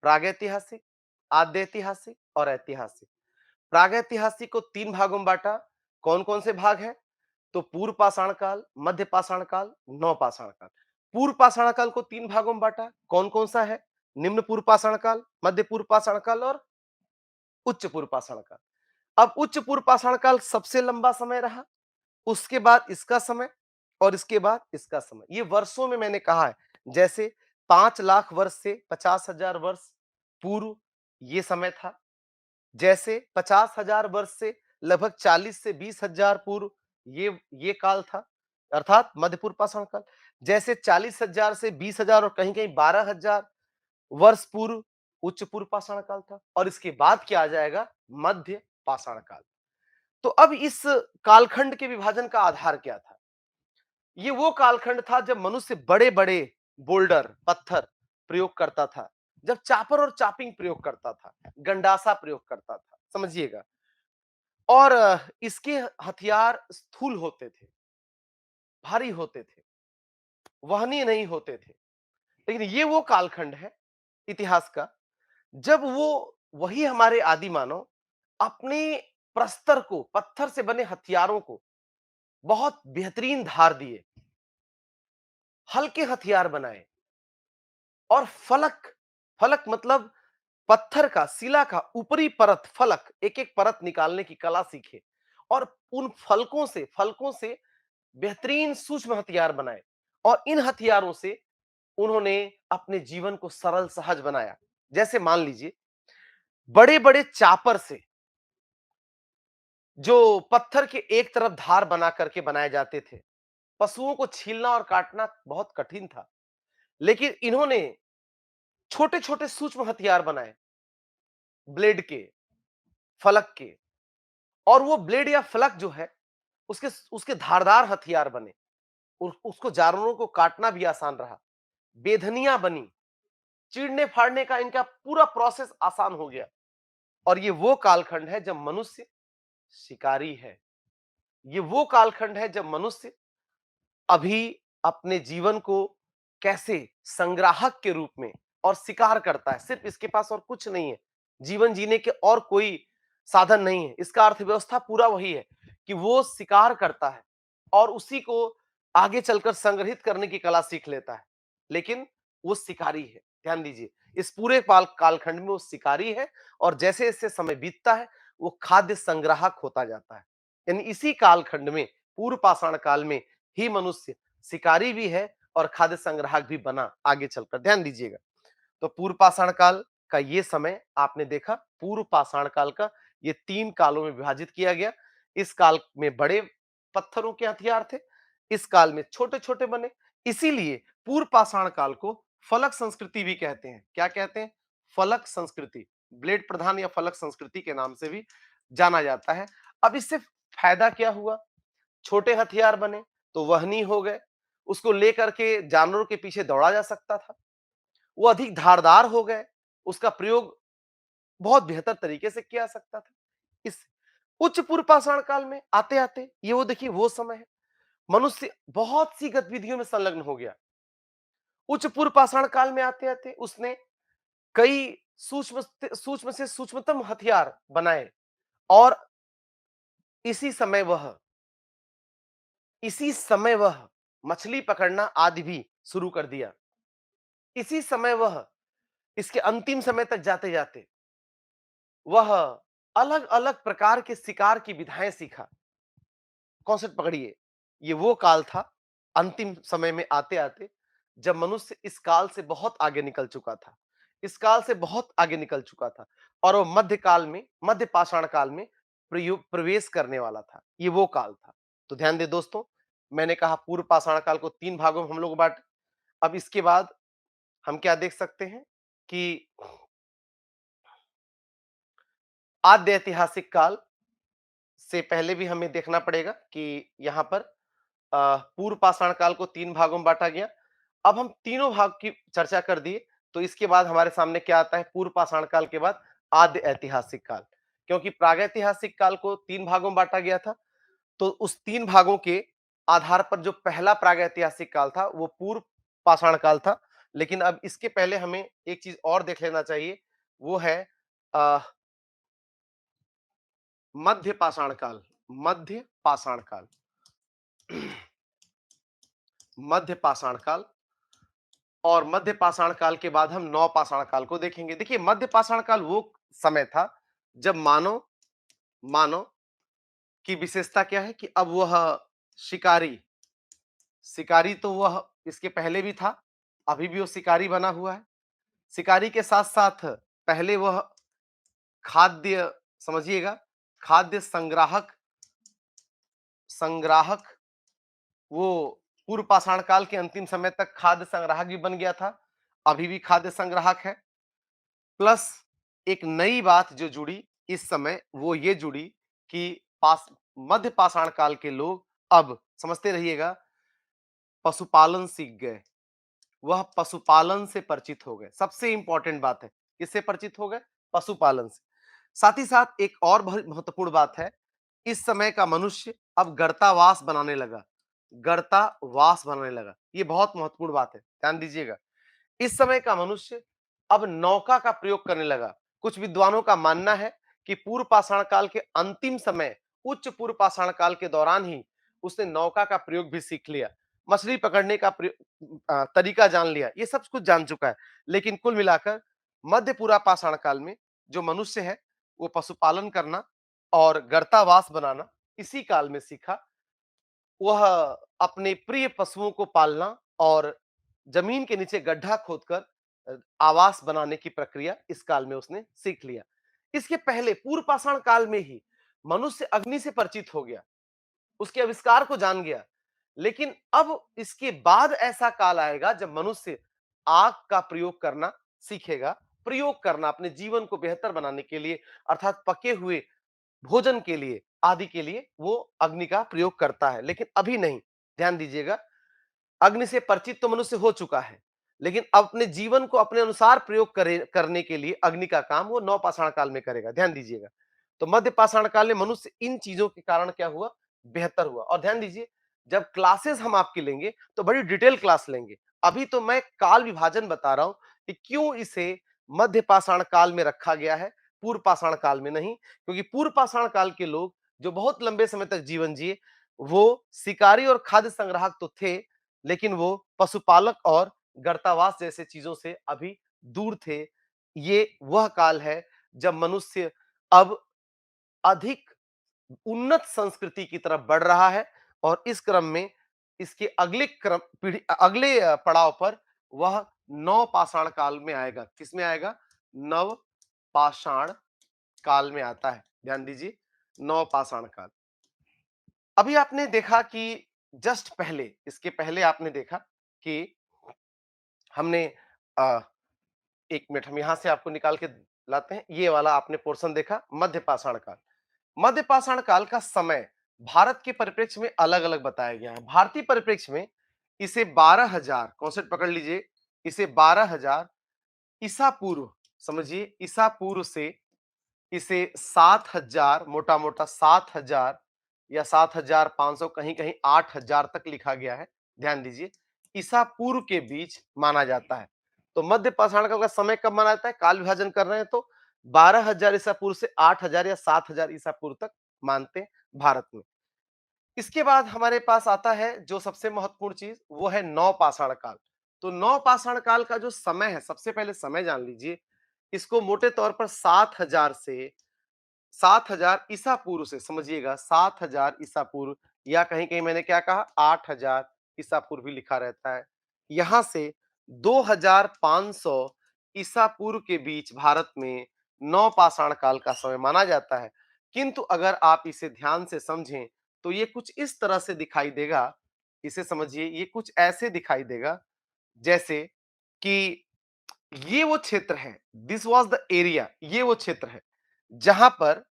प्रागैतिहासिक, आद्य ऐतिहासिक और ऐतिहासिक। प्रागैतिहासिक को 3 भागों में बांटा। कौन कौन से भाग हैं? तो पूर्व पाषाण काल, मध्य पाषाण काल, नव पाषाण काल। पूर्व पाषाण काल को 3 भागों में बांटा। कौन कौन सा है? निम्न पूर्व पाषाण काल, मध्य पूर्व पाषाण काल और उच्च पूर्व पाषाण काल। अब उच्च पूर्व पाषाण काल सबसे लंबा समय रहा, उसके बाद इसका समय, और इसके बाद इसका समय। ये वर्षों में मैंने कहा है, जैसे 5 लाख वर्ष से 50,000 वर्ष पूर्व ये समय था। जैसे 50,000 वर्ष से लगभग 40 से 20,000 पूर्व ये काल था, अर्थात मध्य पूर्व पाषाण काल। जैसे 40,000 से 20,000 और कहीं कहीं 12,000 वर्ष पूर्व उच्च पूर्व पाषाण काल था। और इसके बाद क्या आ जाएगा? मध्य पाषाण काल। तो अब इस कालखंड के विभाजन का आधार क्या था? ये वो कालखंड था जब मनुष्य बड़े बड़े बोल्डर, पत्थर प्रयोग करता था, जब चापर और चापिंग प्रयोग करता था, गंडासा प्रयोग करता था, समझिएगा। और इसके हथियार स्थूल होते थे, भारी होते थे, वहनीय नहीं होते थे। लेकिन ये वो कालखंड है इतिहास का जब वही हमारे आदि मानव अपने प्रस्तर को, पत्थर से बने हथियारों को बहुत बेहतरीन धार दिए, हल्के हथियार बनाए, और फलक, फलक मतलब पत्थर का, शिला का ऊपरी परत, फलक, एक एक परत निकालने की कला सीखे, और उन फलकों से बेहतरीन सूक्ष्म हथियार बनाए। और इन हथियारों से उन्होंने अपने जीवन को सरल सहज बनाया। जैसे मान लीजिए, बड़े बड़े चापर से, जो पत्थर के एक तरफ धार बना करके बनाए जाते थे, पशुओं को छीलना और काटना बहुत कठिन था। लेकिन इन्होंने छोटे छोटे सूक्ष्म हथियार बनाए, ब्लेड के, फलक के, और वो ब्लेड या फलक जो है, उसके उसके धारदार हथियार बने, उसको जानवरों को काटना भी आसान रहा, बेधनिया बनी, चीरने फाड़ने का इनका पूरा प्रोसेस आसान हो गया। और ये वो कालखंड है जब मनुष्य शिकारी है। ये वो कालखंड है जब मनुष्य अभी अपने जीवन को कैसे संग्राहक के रूप में और शिकार करता है। सिर्फ इसके पास और कुछ नहीं है, जीवन जीने के और कोई साधन नहीं है। इसका अर्थव्यवस्था पूरा वही है कि वो शिकार करता है और उसी को आगे चलकर संग्रहित करने की कला सीख लेता है। लेकिन वो शिकारी है, ध्यान दीजिए, इस पूरे कालखंड में वो शिकारी है। और जैसे जैसे समय बीतता है, वो खाद्य संग्राहक होता जाता है। यानी इसी कालखंड में, पूर्व पाषाण काल में ही मनुष्य शिकारी भी है और खाद्य संग्राहक भी बना आगे चलकर। ध्यान दीजिएगा, तो पूर्व पाषाण काल का ये समय आपने देखा, पूर्व पाषाण काल का ये 3 कालों में विभाजित किया गया। इस काल में बड़े पत्थरों के हथियार थे, इस काल में छोटे छोटे बने। इसीलिए पूर्व पाषाण काल को फलक संस्कृति भी कहते हैं। क्या कहते हैं? फलक संस्कृति, ब्लेड प्रधान या फलक संस्कृति के नाम से भी जाना जाता है। अब इससे फायदा क्या हुआ? छोटे हथियार बने तो वहनीय हो गए, उसको लेकर के जानवरों के पीछे दौड़ा जा सकता था। वो अधिक धारदार हो गए, उसका प्रयोग बहुत बेहतर तरीके से किया जा सकता था। इस उच्च पूर्व पाषाण काल में आते-आते ये वो देखिए वो समय है, मनुष्य बहुत सी गतिविधियों में संलग्न हो गया। उच्च पूर्व पाषाण काल में आते-आते उसने कई सूक्ष्म से सूक्ष्मतम हथियार बनाए और इसी समय वह इसी समय वह मछली पकड़ना आदि भी शुरू कर दिया। इसी समय वह इसके अंतिम समय तक जाते-जाते वह अलग-अलग प्रकार के शिकार की विधाएं सीखा। कॉन्सेप्ट पकड़िए, ये वो काल था अंतिम समय में आते-आते जब मनुष्य इस काल से बहुत आगे निकल चुका था। इस काल से बहुत आगे निकल चुका था और वो मध्य काल में, मध्य पाषाण काल में प्रवेश करने वाला था। ये वो काल था। तो ध्यान दें दोस्तों, मैंने कहा पूर्व पाषाण काल को 3 भागों में हम लोग बांटे। अब इसके बाद हम क्या देख सकते हैं कि आद्य ऐतिहासिक काल से पहले भी हमें देखना पड़ेगा कि यहाँ पर पूर्व पाषाण काल को 3 भागों में बांटा गया। अब हम तीनों भाग की चर्चा कर दिए, तो इसके बाद हमारे सामने क्या आता है? पूर्व पाषाण काल के बाद आद्य ऐतिहासिक काल। क्योंकि प्रागैतिहासिक काल को 3 भागों में बांटा गया था, तो उस 3 भागों के आधार पर जो पहला प्रागैतिहासिक काल था, वो पूर्व पाषाण काल था। लेकिन अब इसके पहले हमें एक चीज और देख लेना चाहिए, वो है अ, मध्य पाषाण काल। मध्य पाषाण काल। मध्य पाषाण काल और मध्य पाषाण काल के बाद हम नव पाषाण काल को देखेंगे। देखिए मध्य पाषाण काल वो समय था जब मानव मानव की विशेषता क्या है कि अब वह शिकारी शिकारी तो वह इसके पहले भी था, अभी भी वो शिकारी बना हुआ है। शिकारी के साथ-साथ पहले वह खाद्य समझिएगा, खाद्य संग्राहक संग्राहक वो पूर्व पाषाण काल के अंतिम समय तक खाद्य संग्राहक भी बन गया था, अभी भी खाद्य संग्राहक है। प्लस एक नई बात जो जुड़ी इस समय वो ये जुड़ी कि पास मध्य पाषाण काल के लोग अब समझते रहिएगा पशुपालन सीख गए। वह पशुपालन से परिचित हो गए। सबसे इंपॉर्टेंट बात है, किससे परिचित हो गए? पशुपालन से। साथ ही साथ एक और बहुत महत्वपूर्ण बात है, इस समय का मनुष्य अब गर्तावास बनाने लगा। गर्तावास बनाने लगा। ये बहुत महत्वपूर्ण बात है, ध्यान दीजिएगा। इस समय का मनुष्य अब नौका का प्रयोग करने लगा। कुछ विद्वानों का मानना है कि पूर्व पाषाण काल के अंतिम समय, उच्च पूर्व पाषाण काल के दौरान ही उसने नौका का प्रयोग भी सीख लिया। मछली पकड़ने का तरीका जान लिया। ये सब कुछ जान चुका है। लेकिन कुल मिलाकर मध्य पूरा पाषाण काल में जो मनुष्य है, वो पशुपालन करना और गर्तावास बनाना इसी काल में सीखा। वह अपने प्रिय पशुओं को पालना और जमीन के नीचे गड्ढा खोदकर आवास बनाने की प्रक्रिया इस काल में उसने सीख लिया। इसके पहले पूर्व पाषाण काल में ही मनुष्य अग्नि से परिचित हो गया, उसके आविष्कार को जान गया। लेकिन अब इसके बाद ऐसा काल आएगा जब मनुष्य आग का प्रयोग करना सीखेगा, प्रयोग करना अपने जीवन को बेहतर बनाने के लिए, अर्थात पके हुए भोजन के लिए आदि के लिए वो अग्नि का प्रयोग करता है, लेकिन अभी नहीं। ध्यान दीजिएगा, अग्नि से परिचित तो मनुष्य हो चुका है, लेकिन अपने जीवन को अपने अनुसार प्रयोग करने के लिए अग्नि का काम वो नव पाषाण काल में करेगा। ध्यान दीजिएगा। तो मध्य पाषाण काल में मनुष्य इन चीजों के कारण क्या हुआ? बेहतर हुआ। और ध्यान दीजिए, जब क्लासेस हम आपकी लेंगे तो बड़ी डिटेल क्लास लेंगे। अभी तो मैं काल विभाजन बता रहा हूं कि क्यों इसे मध्य पाषाण काल में रखा गया है, पूर्व पाषाण काल में नहीं। क्योंकि पूर्व पाषाण काल के लोग जो बहुत लंबे समय तक जीवन जिए, वो शिकारी और खाद्य संग्राहक तो थे, लेकिन वो पशुपालक और गर्तावास जैसे चीजों से अभी दूर थे। ये वह काल है जब मनुष्य अब अधिक उन्नत संस्कृति की तरफ बढ़ रहा है और इस क्रम में इसके अगले क्रम पीढ़ी अगले पड़ाव पर वह नव पाषाण काल में आएगा। किसमें आएगा? नव पाषाण काल में आता है। ध्यान दीजिए, नव पाषाण काल। अभी आपने देखा कि जस्ट पहले, इसके पहले आपने देखा कि हमने अ, 1 मिनट हम यहां से आपको निकाल के लाते हैं। ये वाला आपने पोर्शन देखा, मध्य पाषाण काल। मध्य पाषाण काल का समय भारत के परिप्रेक्ष्य में अलग-अलग बताया गया है। भारतीय परिप्रेक्ष्य में इसे 12,000 कॉन्सेप्ट पकड़ लीजिए, इसे 12,000 ईसा पूर्व, समझिए ईसा पूर्व से इसे 7,000 मोटा-मोटा 7,000 या 7,500 कहीं-कहीं 8,000 तक लिखा गया है। ध्यान दीजिए, ईसा पूर्व के बीच माना जाता है। तो मध्य पाषाण काल का समय कब माना जाता है? काल विभाजन कर रहे हैं तो 12,000 ईसा पूर्व से 8,000 या 7,000 ईसा पूर्व तक मानते हैं भारत में। इसके बाद हमारे पास आता है जो सबसे महत्वपूर्ण चीज, वो है नवपाषाण काल। तो नवपाषाण काल का जो समय है, सबसे पहले समय जान लीजिए। इसको मोटे तौर पर 7,000 ईसा पूर्व से, समझिएगा 7,000 ईसा पूर्व, या कहीं कहीं मैंने क्या कहा 8,000 ईसा पूर्व भी लिखा रहता है। यहां से 2,500 ईसा पूर्व के बीच भारत में नवपाषाण काल का समय माना जाता है। किंतु अगर आप इसे ध्यान से समझें तो ये कुछ इस तरह से दिखाई देगा। इसे समझिए, ये कुछ ऐसे दिखाई देगा जैसे कि ये वो क्षेत्र है, दिस वॉज द एरिया, ये वो क्षेत्र है जहां पर,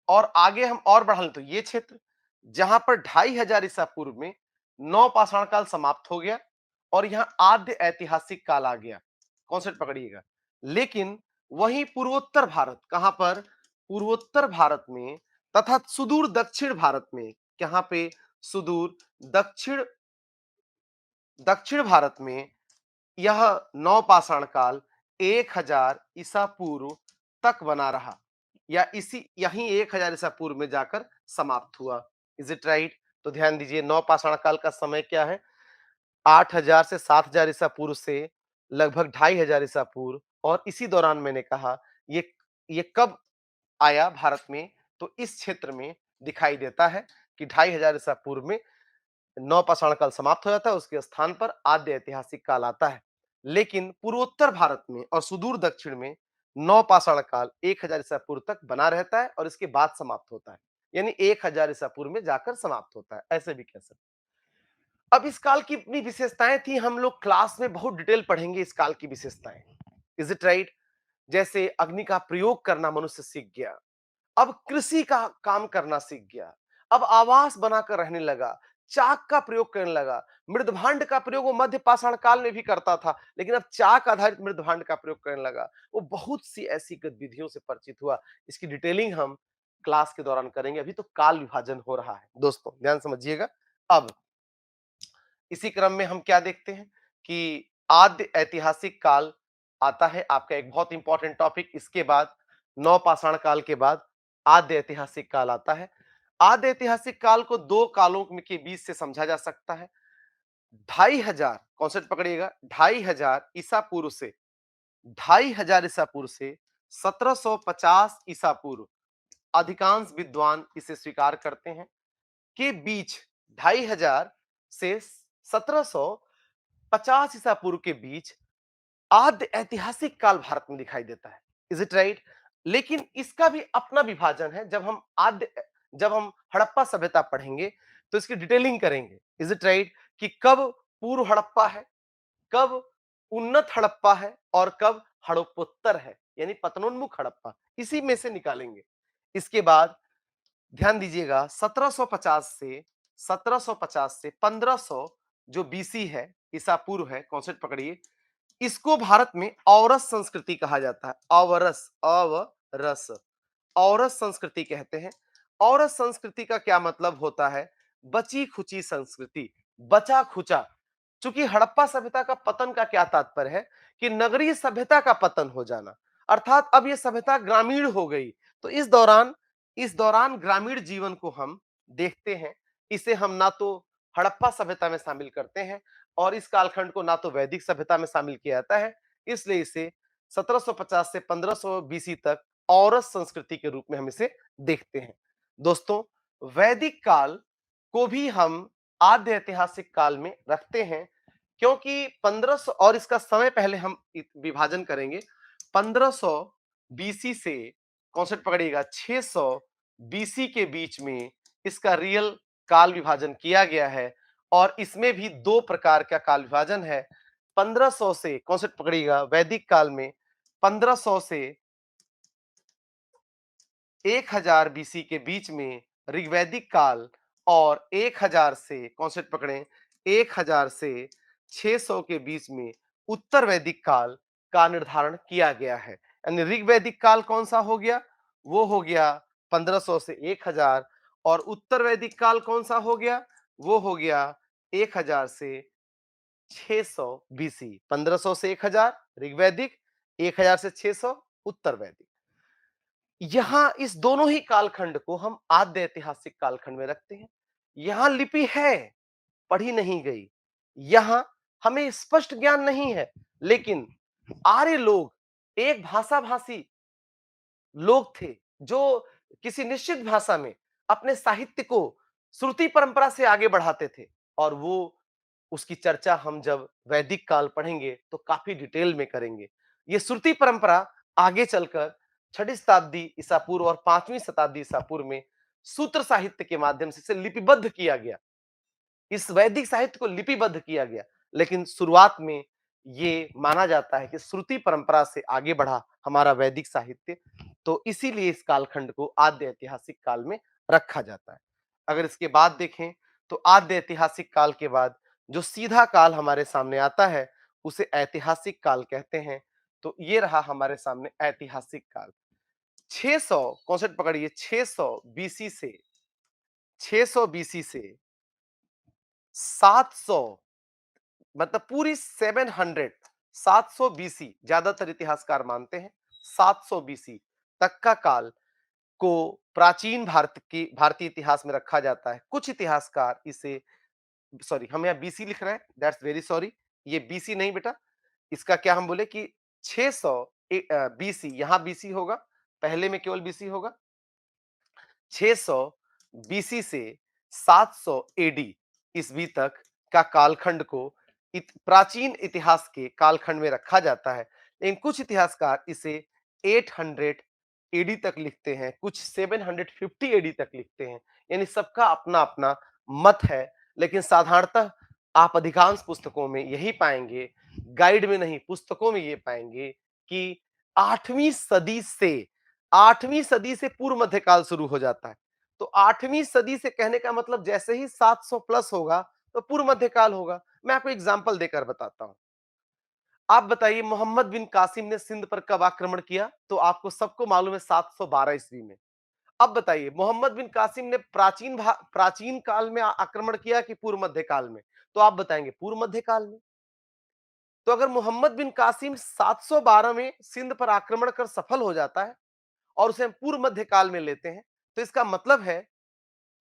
और आगे हम और बढ़ा लें तो ये क्षेत्र जहां पर 2,500 ईसा पूर्व में नवपाषाण काल समाप्त हो गया और यहां आद्य ऐतिहासिक काल आ गया। कॉन्सेप्ट पकड़िएगा। लेकिन वहीं पूर्वोत्तर भारत, कहां पर? पूर्वोत्तर भारत में तथा सुदूर दक्षिण भारत में, कहां पे? सुदूर दक्षिण दक्षिण भारत में यह नवपाषाण काल 1,000 ईसा पूर्व तक बना रहा, या इसी यहीं 1,000 ईसा पूर्व में जाकर समाप्त हुआ। Is it right? तो ध्यान दीजिए, नवपाषाण काल का समय क्या है? 8,000 से 7,000 ईसा पूर्व से लगभग 2,500 ईसा पूर्व। और इसी दौरान मैंने कहा ये ये कब आया भारत में? तो इस क्षेत्र में दिखाई देता है कि 2,500 ईसा पूर्व में नवपाषाण काल समाप्त हो जाता है, उसके स्थान पर आद्य ऐतिहासिक काल आता है। लेकिन पूर्वोत्तर भारत में और सुदूर दक्षिण में नवपाषाण काल 1,000 ईसा पूर्व तक बना रहता है और इसके बाद समाप्त होता है, यानी 1,000 ईसा पूर्व में जाकर समाप्त होता है, ऐसे भी कह सकते हैं। अब इस काल की इतनी विशेषताएं थी, हम लोग क्लास में बहुत डिटेल पढ़ेंगे इस काल की विशेषताएं। Is it right? जैसे अग्नि का प्रयोग करना मनुष्य सीख गया, अब कृषि का काम करना सीख गया, अब आवास बनाकर रहने लगा, चाक का प्रयोग करने लगा। मृदभांड का प्रयोग वो मध्य पाषाण काल में भी करता था, लेकिन अब चाक आधारित मृदभांड का प्रयोग करने लगा। वो बहुत सी ऐसी गतिविधियों से परिचित हुआ। इसकी डिटेलिंग हम क्लास के दौरान करेंगे। अभी तो काल विभाजन हो रहा है, दोस्तों ध्यान समझिएगा। अब इसी क्रम में हम क्या देखते हैं कि आद्य ऐतिहासिक काल आता है, आपका एक बहुत इंपॉर्टेंट टॉपिक। इसके बाद नवपाषाण काल के बाद आद्य ऐतिहासिक काल आता है। आद्य ऐतिहासिक काल को दो कालों के बीच से समझा जा सकता है। 2,500, कॉन्सेप्ट पकड़िएगा, 2,500 ईसा पूर्व से, 2,500 ईसा पूर्व से 1750 ईसा पूर्व, अधिकांश विद्वान इसे स्वीकार करते हैं के बीच, 2,500 से 1750 ईसा पूर्व के बीच आद्य ऐतिहासिक काल भारत में दिखाई देता है। Is it right? लेकिन इसका भी अपना विभाजन है। जब हम हड़प्पा सभ्यता पढ़ेंगे तो इसकी डिटेलिंग करेंगे। Is it right? कि कब पूर्व हड़प्पा है, कब उन्नत हड़प्पा है और कब हड़प्पोत्तर है, यानी पतनोन्मुख हड़प्पा, इसी में से निकालेंगे। इसके बाद ध्यान दीजिएगा, 1750 से 1500 जो बीसी है, ईसा पूर्व है, कॉन्सेप्ट पकड़िए। इसको भारत में औरस संस्कृति कहा जाता है। अवरस, अवरस, औरस संस्कृति कहते हैं। औरस संस्कृति का क्या मतलब होता है? बची खुची संस्कृति, बचा खुचा। चूंकि हड़प्पा सभ्यता का पतन का क्या तात्पर्य है कि नगरीय सभ्यता का पतन हो जाना, अर्थात अब यह सभ्यता ग्रामीण हो गई। तो इस दौरान ग्रामीण जीवन को हम देखते हैं। इसे हम ना तो हड़प्पा सभ्यता में शामिल करते हैं और इस कालखंड को ना तो वैदिक सभ्यता में शामिल किया जाता है। इसलिए इसे 1750 से 1500 बीसी तक औरस संस्कृति के रूप में हम इसे देखते हैं। दोस्तों, वैदिक काल को भी हम आद्य ऐतिहासिक काल में रखते हैं, क्योंकि 1500, और इसका समय पहले हम विभाजन करेंगे। 1500 बीसी से, कॉन्सेप्ट पकड़िएगा, 600 बीसी के बीच में इसका रियल काल विभाजन किया गया है। और इसमें भी दो प्रकार का काल विभाजन है। 1500 से, कॉन्सेप्ट पकड़िएगा, वैदिक काल में 1500 से 1,000 बीसी के बीच में ऋग्वैदिक काल, और 1,000 से, कॉन्सेप्ट पकड़ें, 1,000 से 600 के बीच में उत्तर वैदिक काल। का निर्धारण किया गया है। यानी ऋग वैदिक काल कौन सा हो गया? वो हो गया 1500 से 1000। और उत्तर वैदिक काल कौन सा हो गया? वो हो गया 1000 से 600 बीसी। 1500 से 1000 ऋग्वैदिक, 1000 से 600 उत्तर वैदिक। यहां इस दोनों ही कालखंड को हम आद्य ऐतिहासिक कालखंड में रखते हैं। यहां लिपि है, पढ़ी नहीं गई। यहां हमें स्पष्ट ज्ञान नहीं है, लेकिन आर्य लोग एक भाषा भाषी लोग थे जो किसी निश्चित भाषा में अपने साहित्य को श्रुति परंपरा से आगे बढ़ाते थे। और वो उसकी चर्चा हम जब वैदिक काल पढ़ेंगे तो काफी डिटेल में करेंगे। ये श्रुति परंपरा आगे चलकर 6वीं शताब्दी ईसा पूर्व और 5वीं शताब्दी ईसा पूर्व में सूत्र साहित्य के माध्यम से इसे लिपिबद्ध किया गया। इस वैदिक साहित्य को लिपिबद्ध किया गया। लेकिन शुरुआत में ये माना जाता है कि श्रुति परंपरा से आगे बढ़ा हमारा वैदिक साहित्य, तो इसीलिए इस कालखंड को आद्य ऐतिहासिक काल में रखा जाता है। अगर इसके बाद देखें तो आद्य ऐतिहासिक काल के बाद जो सीधा काल हमारे सामने आता है उसे ऐतिहासिक काल कहते हैं। तो ये रहा हमारे सामने ऐतिहासिक काल। 600 कॉन्सेप्ट पकड़िए, 600 बीसी से 700, मतलब पूरी 700 बीसी, ज्यादातर इतिहासकार मानते हैं 700 बीसी तक का काल को प्राचीन भारतीय इतिहास में रखा जाता है। कुछ इतिहासकार इसे, सॉरी हम यहाँ बीसी लिख रहे हैं, दैट्स वेरी सॉरी, ये बीसी नहीं बेटा, इसका क्या हम बोले कि 600 बीसी, यहां बीसी होगा, पहले में केवल बीसी होगा। 600 बीसी से 700 एडी ईस्वी तक का कालखंड को प्राचीन इतिहास के कालखंड में रखा जाता है। लेकिन कुछ इतिहासकार इसे 800 एडी तक लिखते हैं, कुछ 750 एडी तक लिखते हैं। यानी सबका अपना अपना मत है। लेकिन साधारणतः आप अधिकांश पुस्तकों में यही पाएंगे, गाइड में नहीं पुस्तकों में ये पाएंगे कि 8वीं सदी से पूर्व मध्यकाल शुरू हो जाता है। तो 8वीं सदी से कहने का मतलब जैसे ही 700 प्लस होगा तो पूर्व मध्यकाल होगा। मैं आपको एग्जांपल देकर बताता हूं। आप बताइए मोहम्मद बिन कासिम ने सिंध पर कब आक्रमण किया? तो आपको सबको मालूम है 712 ईस्वी में। अब बताइए मोहम्मद बिन कासिम ने प्राचीन काल में आक्रमण किया कि पूर्व मध्यकाल में? तो आप बताएंगे पूर्व मध्यकाल में। तो अगर मोहम्मद बिन कासिम 712 में सिंध पर आक्रमण कर सफल हो जाता है और उसे हम पूर्व मध्यकाल में लेते हैं, तो इसका मतलब है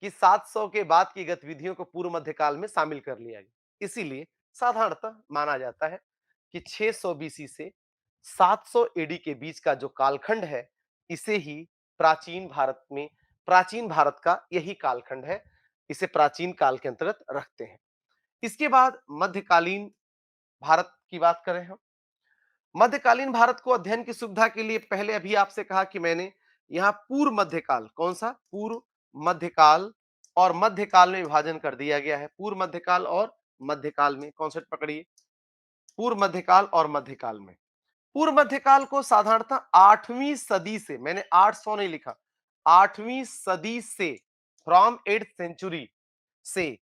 कि 700 के बाद की गतिविधियों को पूर्व मध्यकाल में शामिल कर लिया गया। इसीलिए साधारणतः माना जाता है कि 600 बीसी से 700 एडी के बीच का जो कालखंड है, इसे ही प्राचीन भारत का यही कालखंड है। इसे प्राचीन काल के अंतर्गत रखते हैं। इसके बाद मध्यकालीन भारत की बात करें हम। मध्यकालीन भारत को अध्ययन की सुविधा के लिए पहले अभी आपसे कहा कि मैंने यहाँ पूर्व मध्यकाल, कौन सा? पूर्व मध्यकाल और मध्यकाल में विभाजन कर दिया गया है। पूर्व मध्यकाल और मध्यकाल में कॉन्सेप्ट पकड़िए, पूर्व मध्यकाल और मध्यकाल में। पूर्व मध्यकाल को साधारणतः 8वीं सदी से, मैंने 800 नहीं लिखा, 8वीं सदी से, फ्रॉम 8th सेंचुरी से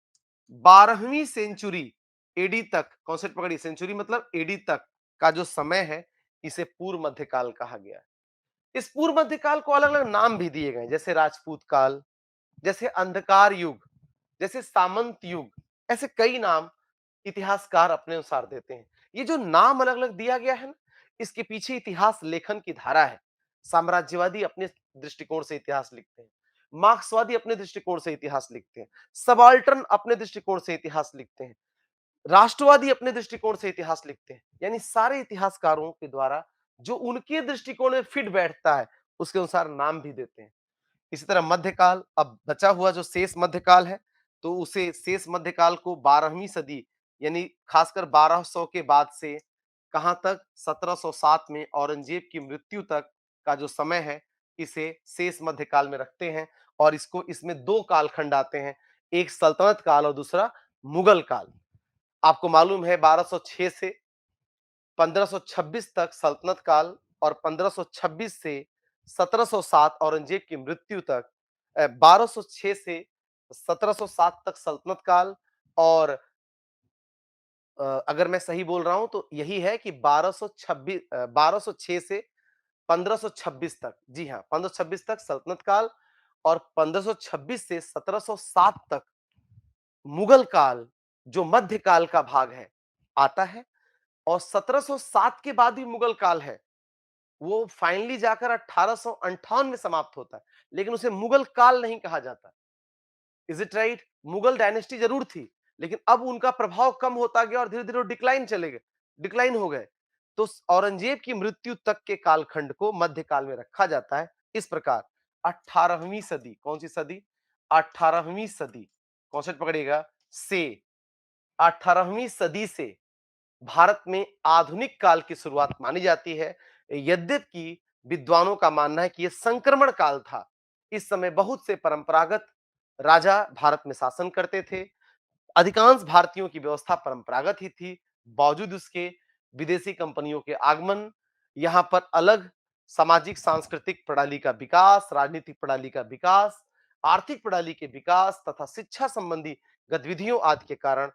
12वीं सेंचुरी एडी तक, कॉन्सेप्ट पकड़िए, सेंचुरी मतलब एडी तक का जो समय है, इसे पूर्व मध्यकाल कहा गया है। इस पूर्व मध्यकाल को अलग अलग नाम भी दिए गए, जैसे राजपूत काल, जैसे अंधकार युग, जैसे सामंत युग, ऐसे कई नाम इतिहासकार अपने अनुसार देते हैं। ये जो नाम अलग अलग दिया गया है ना, इसके पीछे इतिहास लेखन की धारा है। साम्राज्यवादी अपने दृष्टिकोण से इतिहास लिखते हैं, मार्क्सवादी अपने दृष्टिकोण से इतिहास लिखते हैं, सबाल्टर्न अपने दृष्टिकोण से इतिहास लिखते हैं, राष्ट्रवादी अपने दृष्टिकोण से इतिहास लिखते हैं। यानी सारे इतिहासकारों के द्वारा जो उनके दृष्टिकोण में फिट बैठता है उसके अनुसार नाम भी देते हैं। इसी तरह मध्यकाल, अब बचा हुआ जो शेष मध्यकाल है, तो उसे शेष मध्यकाल को 12वीं सदी, यानी खासकर 1200 के बाद से कहां तक, 1707 में औरंगजेब की मृत्यु तक का जो समय है, इसे शेष मध्यकाल में रखते हैं। और इसमें दो कालखंड आते हैं, एक सल्तनत काल और दूसरा मुगल काल। आपको मालूम है 1206 से 1526 तक सल्तनत काल और 1526 से 1707 औरंगजेब की मृत्यु तक, 1206 से 1707 तक सल्तनत काल और अगर मैं सही बोल रहा हूं तो यही है कि 1206 से 1526 तक, जी हाँ, 1526 तक सल्तनत काल और 1526 से 1707 तक मुगल काल, जो मध्य काल का भाग है, आता है। और 1707 के बाद भी मुगल काल है, वो फाइनली जाकर 1858 में समाप्त होता है, लेकिन उसे मुगल काल नहीं कहा जाता। Is it right? Mughal dynasty जरूर थी, लेकिन अब उनका प्रभाव कम होता गया और धीरे धीरे डिक्लाइन चले गए, डिक्लाइन हो गए। तो औरंगजेब की मृत्यु तक के कालखंड को मध्यकाल में रखा जाता है। इस प्रकार 18वीं सदी, कौन सी सदी? 18वीं सदी, कौन सा पकड़िएगा, से 18वीं सदी से भारत में आधुनिक काल की शुरुआत मानी जाती है। यद्यपि विद्वानों का मानना है कि यह संक्रमण काल था। इस समय बहुत से परंपरागत राजा भारत में शासन करते थे। अधिकांश भारतीयों की व्यवस्था परंपरागत ही थी। बावजूद उसके विदेशी कंपनियों के आगमन, यहां पर अलग सामाजिक सांस्कृतिक प्रणाली का विकास, राजनीतिक प्रणाली का विकास, आर्थिक प्रणाली के विकास तथा शिक्षा संबंधी गतिविधियों आदि के कारण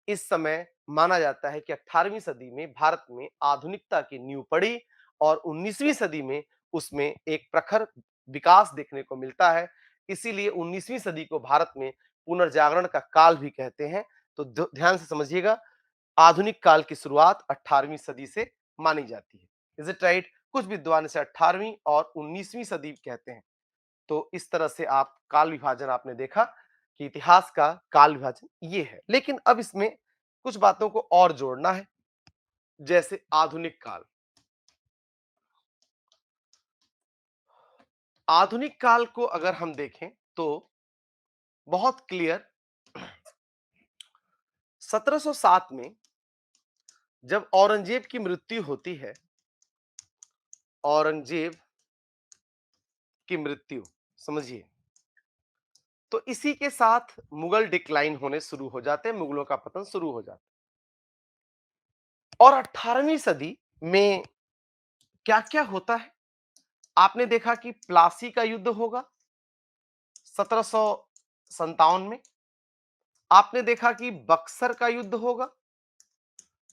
इस समय माना जाता है कि 18वीं सदी में भारत में आधुनिकता की नींव पड़ी और 19वीं सदी में उसमें एक प्रखर विकास देखने को मिलता है। इसीलिए 19वीं सदी को भारत में पुनर्जागरण का काल भी कहते हैं। तो ध्यान से समझिएगा, आधुनिक काल की शुरुआत 18वीं सदी से मानी जाती है। Is it right? कुछ विद्वान इसे 18वीं और 19वीं सदी कहते हैं। तो इस तरह से आप काल विभाजन आपने देखा कि इतिहास का काल विभाजन ये है। लेकिन अब इसमें कुछ बातों को और जोड़ना है, जैसे आधुनिक काल। आधुनिक काल को अगर हम देखें तो बहुत क्लियर, 1707 में जब औरंगजेब की मृत्यु होती है, औरंगजेब की मृत्यु समझिए, तो इसी के साथ मुगल डिक्लाइन होने शुरू हो जाते हैं, मुगलों का पतन शुरू हो जाता है। और 18वीं सदी में क्या क्या होता है? आपने देखा कि प्लासी का युद्ध होगा 1757 में। आपने देखा कि बक्सर का युद्ध होगा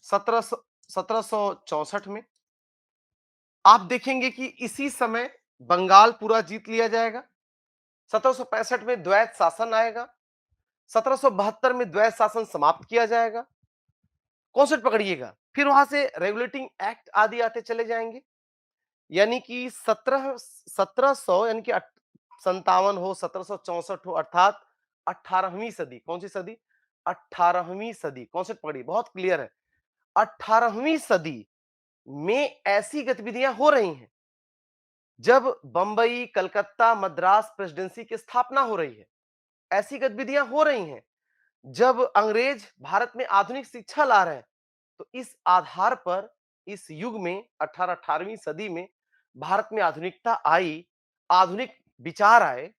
1764 में। आप देखेंगे कि इसी समय बंगाल पूरा जीत लिया जाएगा। 1765 में द्वैत शासन आएगा। 1772 में द्वैत शासन समाप्त किया जाएगा। कॉन्सेप्ट पकड़िएगा, फिर वहां से रेगुलेटिंग एक्ट आदि आते चले जाएंगे। यानी कि 1700 यानी कि 57 हो, 1764 हो, अर्थात 18वीं सदी, कौन सी सदी? 18वीं सदी। कॉन्सेप्ट पकड़िए, बहुत क्लियर है। 18वीं सदी में ऐसी गतिविधियां हो रही हैं जब बंबई, कलकत्ता, मद्रास प्रेसिडेंसी की स्थापना हो रही है। ऐसी गतिविधियां हो रही हैं जब अंग्रेज भारत में आधुनिक शिक्षा ला रहे हैं। तो इस आधार पर इस युग में 18वीं सदी में भारत में आधुनिकता आई, आधुनिक विचार आए,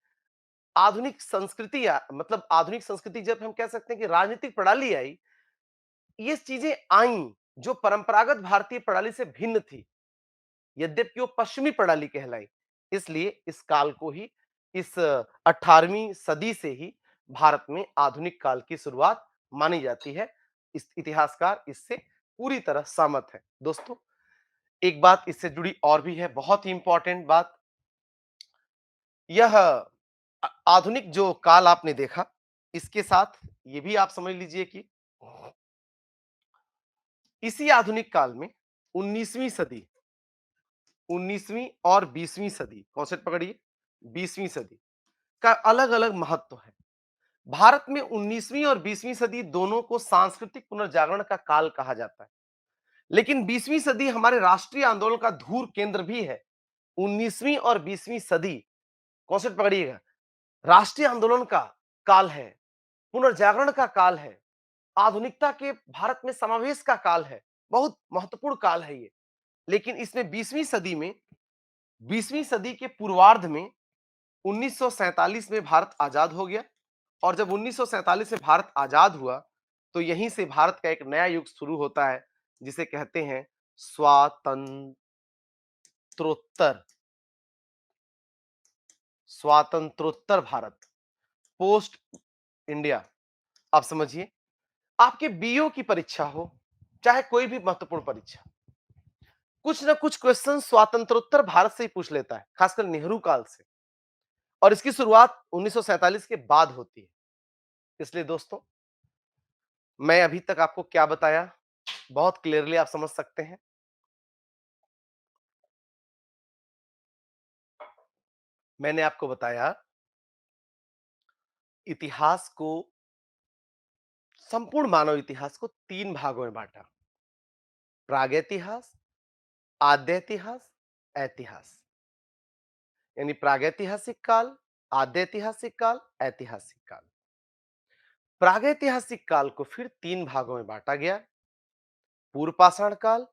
आधुनिक संस्कृति मतलब आधुनिक संस्कृति जब हम कह सकते हैं कि राजनीतिक प्रणाली आई, ये चीजें आई जो परंपरागत भारतीय प्रणाली से भिन्न थी, यद्यपि वो पश्चिमी प्रणाली कहलाई। इसलिए इस काल को ही, इस 18वीं सदी से ही भारत में आधुनिक काल की शुरुआत मानी जाती है। इस इतिहासकार इससे पूरी तरह सहमत है। दोस्तों, एक बात इससे जुड़ी और भी है, बहुत ही इंपॉर्टेंट बात। यह आधुनिक जो काल आपने देखा, इसके साथ ये भी आप समझ लीजिए कि इसी आधुनिक काल में 19वीं सदी, 19वीं और 20वीं सदी, कॉन्सेप्ट पकड़िए, 20वीं सदी का अलग अलग महत्व है। भारत में 19वीं और 20वीं सदी दोनों को सांस्कृतिक पुनर्जागरण का काल कहा जाता है, लेकिन 20वीं सदी हमारे राष्ट्रीय आंदोलन का धूर केंद्र भी है। 19वीं और 20वीं सदी, कॉन्सेप्ट पकड़िएगा, राष्ट्रीय आंदोलन का काल है, पुनर्जागरण का काल है, आधुनिकता के भारत में समावेश का काल है। बहुत महत्वपूर्ण काल है ये। लेकिन इसमें 20वीं सदी के पूर्वार्ध में 1947 में भारत आजाद हो गया। और जब 1947 में भारत आजाद हुआ, तो यहीं से भारत का एक नया युग शुरू होता है, जिसे कहते हैं स्वातंत्रोत्तर, स्वातंत्रोत्तर भारत, पोस्ट इंडिया। आप समझिए, आपके बीओ की परीक्षा हो, चाहे कोई भी महत्वपूर्ण परीक्षा, कुछ ना कुछ क्वेश्चन स्वातंत्रोत्तर भारत से ही पूछ लेता है, खासकर नेहरू काल से। और इसकी शुरुआत 1947 के बाद होती है। इसलिए दोस्तों, मैं अभी तक आपको क्या बताया, बहुत क्लियरली आप समझ सकते हैं। मैंने आपको बताया इतिहास को, संपूर्ण मानव इतिहास को 3 भागों में बांटा। प्रागैतिहास, आद्यैतिहास, ऐतिहास। यानी प्रागैतिहासिक काल, आद्यैतिहासिक काल, ऐतिहासिक काल। प्रागैतिहासिक काल को फिर 3 भागों में बांटा गया। पूर्व पाषाण काल,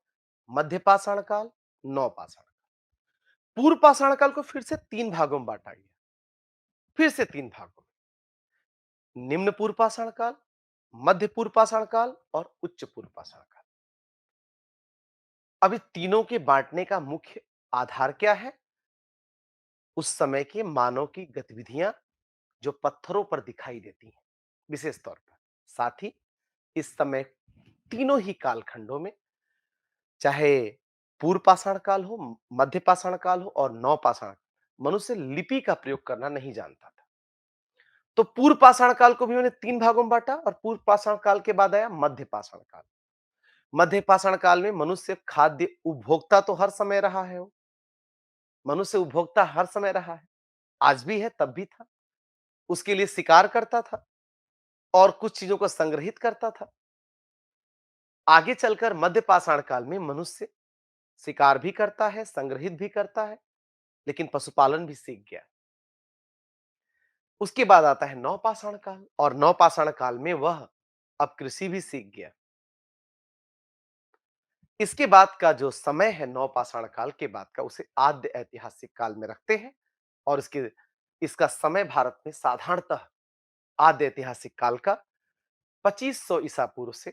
मध्य पाषाण काल, नवपाषाण काल। पूर्व पाषाण काल को फिर से 3 भागों में बांटा गया। फिर से 3 भागों में। निम्न पूर्व पाषाण काल, मध्य पूर्व पाषाण काल और उच्च पूर्व पाषाण काल। अब इन तीनों के बांटने का मुख्य आधार क्या है? उस समय के मानव की गतिविधियां जो पत्थरों पर दिखाई देती हैं, विशेष तौर पर। साथ ही इस समय तीनों ही कालखंडों में, चाहे पूर्व पाषाण काल हो, मध्य पाषाण काल हो और नव पाषाण, मनुष्य लिपि का प्रयोग करना नहीं जानता था। तो पूर्व पाषाण काल को भी मैंने 3 भागों में बांटा और पूर्व पाषाण काल के बाद आया मध्य पाषाण काल। मध्य पाषाण काल में मनुष्य खाद्य उपभोक्ता तो हर समय रहा है। वो मनुष्य उपभोक्ता हर समय रहा है, आज भी है, तब भी था। उसके लिए शिकार करता था और कुछ चीजों को संग्रहित करता था। आगे चलकर मध्य पाषाण काल में मनुष्य शिकार भी करता है, संग्रहित भी करता है, लेकिन पशुपालन भी सीख गया। उसके बाद आता है नवपाषाण काल और नवपाषाण काल में वह अब कृषि भी सीख गया। इसके बाद का जो समय है नवपाषाण काल के बाद का, उसे आद्य ऐतिहासिक काल में रखते हैं। और इसका समय भारत में साधारणतः आद्य ऐतिहासिक काल का 2500 ईसा पूर्व से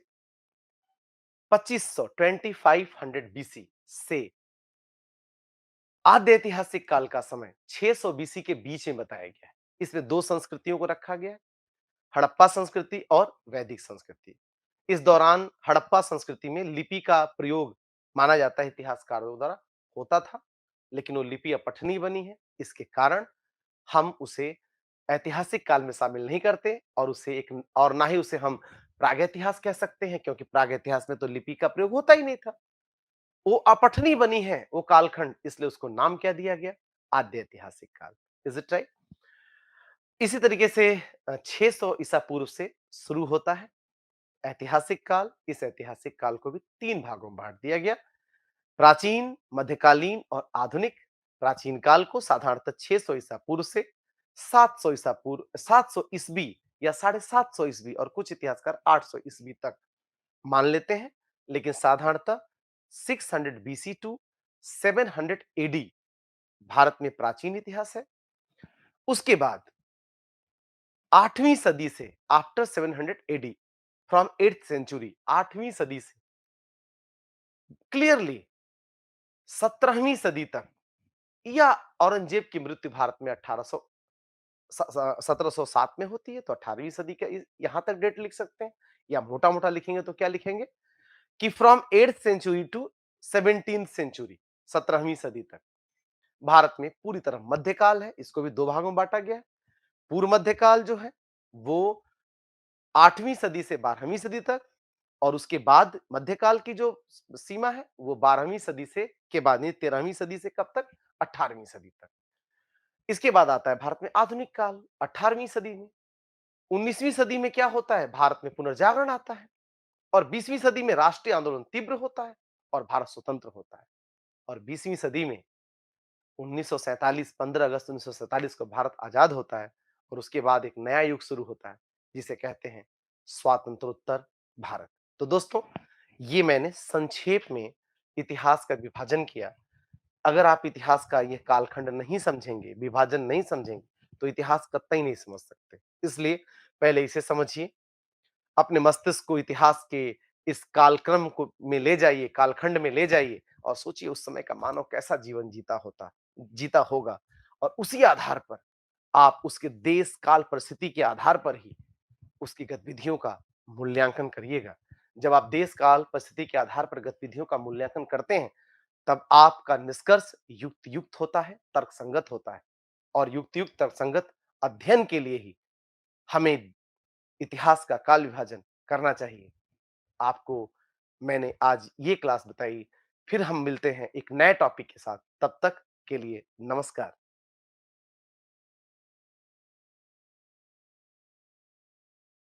2500 बीसी से आद्य ऐतिहासिक काल का समय 600 बीसी के बीच में बताया गया है। इसमें 2 संस्कृतियों को रखा गया है, हड़प्पा संस्कृति और वैदिक संस्कृति। इस दौरान हड़प्पा संस्कृति में लिपि का प्रयोग माना जाता है इतिहासकारों द्वारा होता था, लेकिन वो लिपि अपठनीय बनी है। इसके कारण हम उसे ऐतिहासिक काल में शामिल नहीं करते और उसे एक और ना ही उसे हम प्रागैतिहास कह सकते हैं, क्योंकि प्रागैतिहास में तो लिपि का प्रयोग होता ही नहीं था। वो अपठनीय बनी है वो कालखंड, इसलिए उसको नाम क्या दिया गया? आद्य ऐतिहासिक काल। Is it right? इसी तरीके से 600 ईसा पूर्व से शुरू होता है ऐतिहासिक काल। इस ऐतिहासिक काल को भी 3 भागों में बांट दिया गया। प्राचीन, मध्यकालीन और आधुनिक। प्राचीन काल को साधारणतः 600 ईसा पूर्व से 700 ईसा पूर्व, 700 ईस्वी या 750 ईस्वी और कुछ इतिहासकार 800 ईस्वी तक मान लेते हैं, लेकिन साधारणतः 600 बीसी टू 700 एडी भारत में प्राचीन इतिहास है। उसके बाद 8वीं सदी से after 700 AD, from 8th century, 8वीं सदी से क्लियरली 17वीं सदी तक, या औरंगजेब की मृत्यु भारत में 1707 में होती है, तो 18वीं सदी का यहां तक डेट लिख सकते हैं। या मोटा मोटा लिखेंगे तो क्या लिखेंगे कि from 8th century to 17th century, 17वीं सदी तक भारत में पूरी तरह मध्यकाल है। इसको भी 2 भागों में बांटा गया है। पूर्व मध्यकाल जो है वो 8वीं सदी से 12वीं सदी तक, और उसके बाद मध्यकाल की जो सीमा है वो 12वीं सदी से के बाद 13वीं सदी से कब तक? 18वीं सदी तक। इसके बाद आता है भारत में आधुनिक काल 18वीं सदी में। 19वीं सदी में क्या होता है? भारत में पुनर्जागरण आता है और 20वीं सदी में राष्ट्रीय आंदोलन तीव्र होता है और भारत स्वतंत्र होता है। और 20वीं सदी में 1947, 15 अगस्त 1947 को भारत आजाद होता है और उसके बाद एक नया युग शुरू होता है जिसे कहते हैं स्वातंत्रोत्तर भारत। तो दोस्तों, ये मैंने संक्षेप में इतिहास का विभाजन किया। अगर आप इतिहास का ये कालखंड नहीं समझेंगे, विभाजन नहीं समझेंगे, तो इतिहास कतई नहीं समझ सकते। इसलिए पहले इसे समझिए, अपने मस्तिष्क को इतिहास के इस कालक्रम को में ले जाइए, कालखंड में ले जाइए और सोचिए उस समय का मानव कैसा जीवन जीता होगा, और उसी आधार पर आप उसके देश, काल, परिस्थिति के आधार पर ही उसकी गतिविधियों का मूल्यांकन करिएगा। जब आप देश काल परिस्थिति के आधार पर गतिविधियों का मूल्यांकन करते हैं, तब आपका निष्कर्ष युक्त युक्त होता है, तर्कसंगत होता है और युक्त युक्त तर्कसंगत अध्ययन के लिए ही हमें इतिहास का काल विभाजन करना चाहिए। आपको मैंने आज ये क्लास बताई। फिर हम मिलते हैं एक नए टॉपिक के साथ। तब तक के लिए नमस्कार।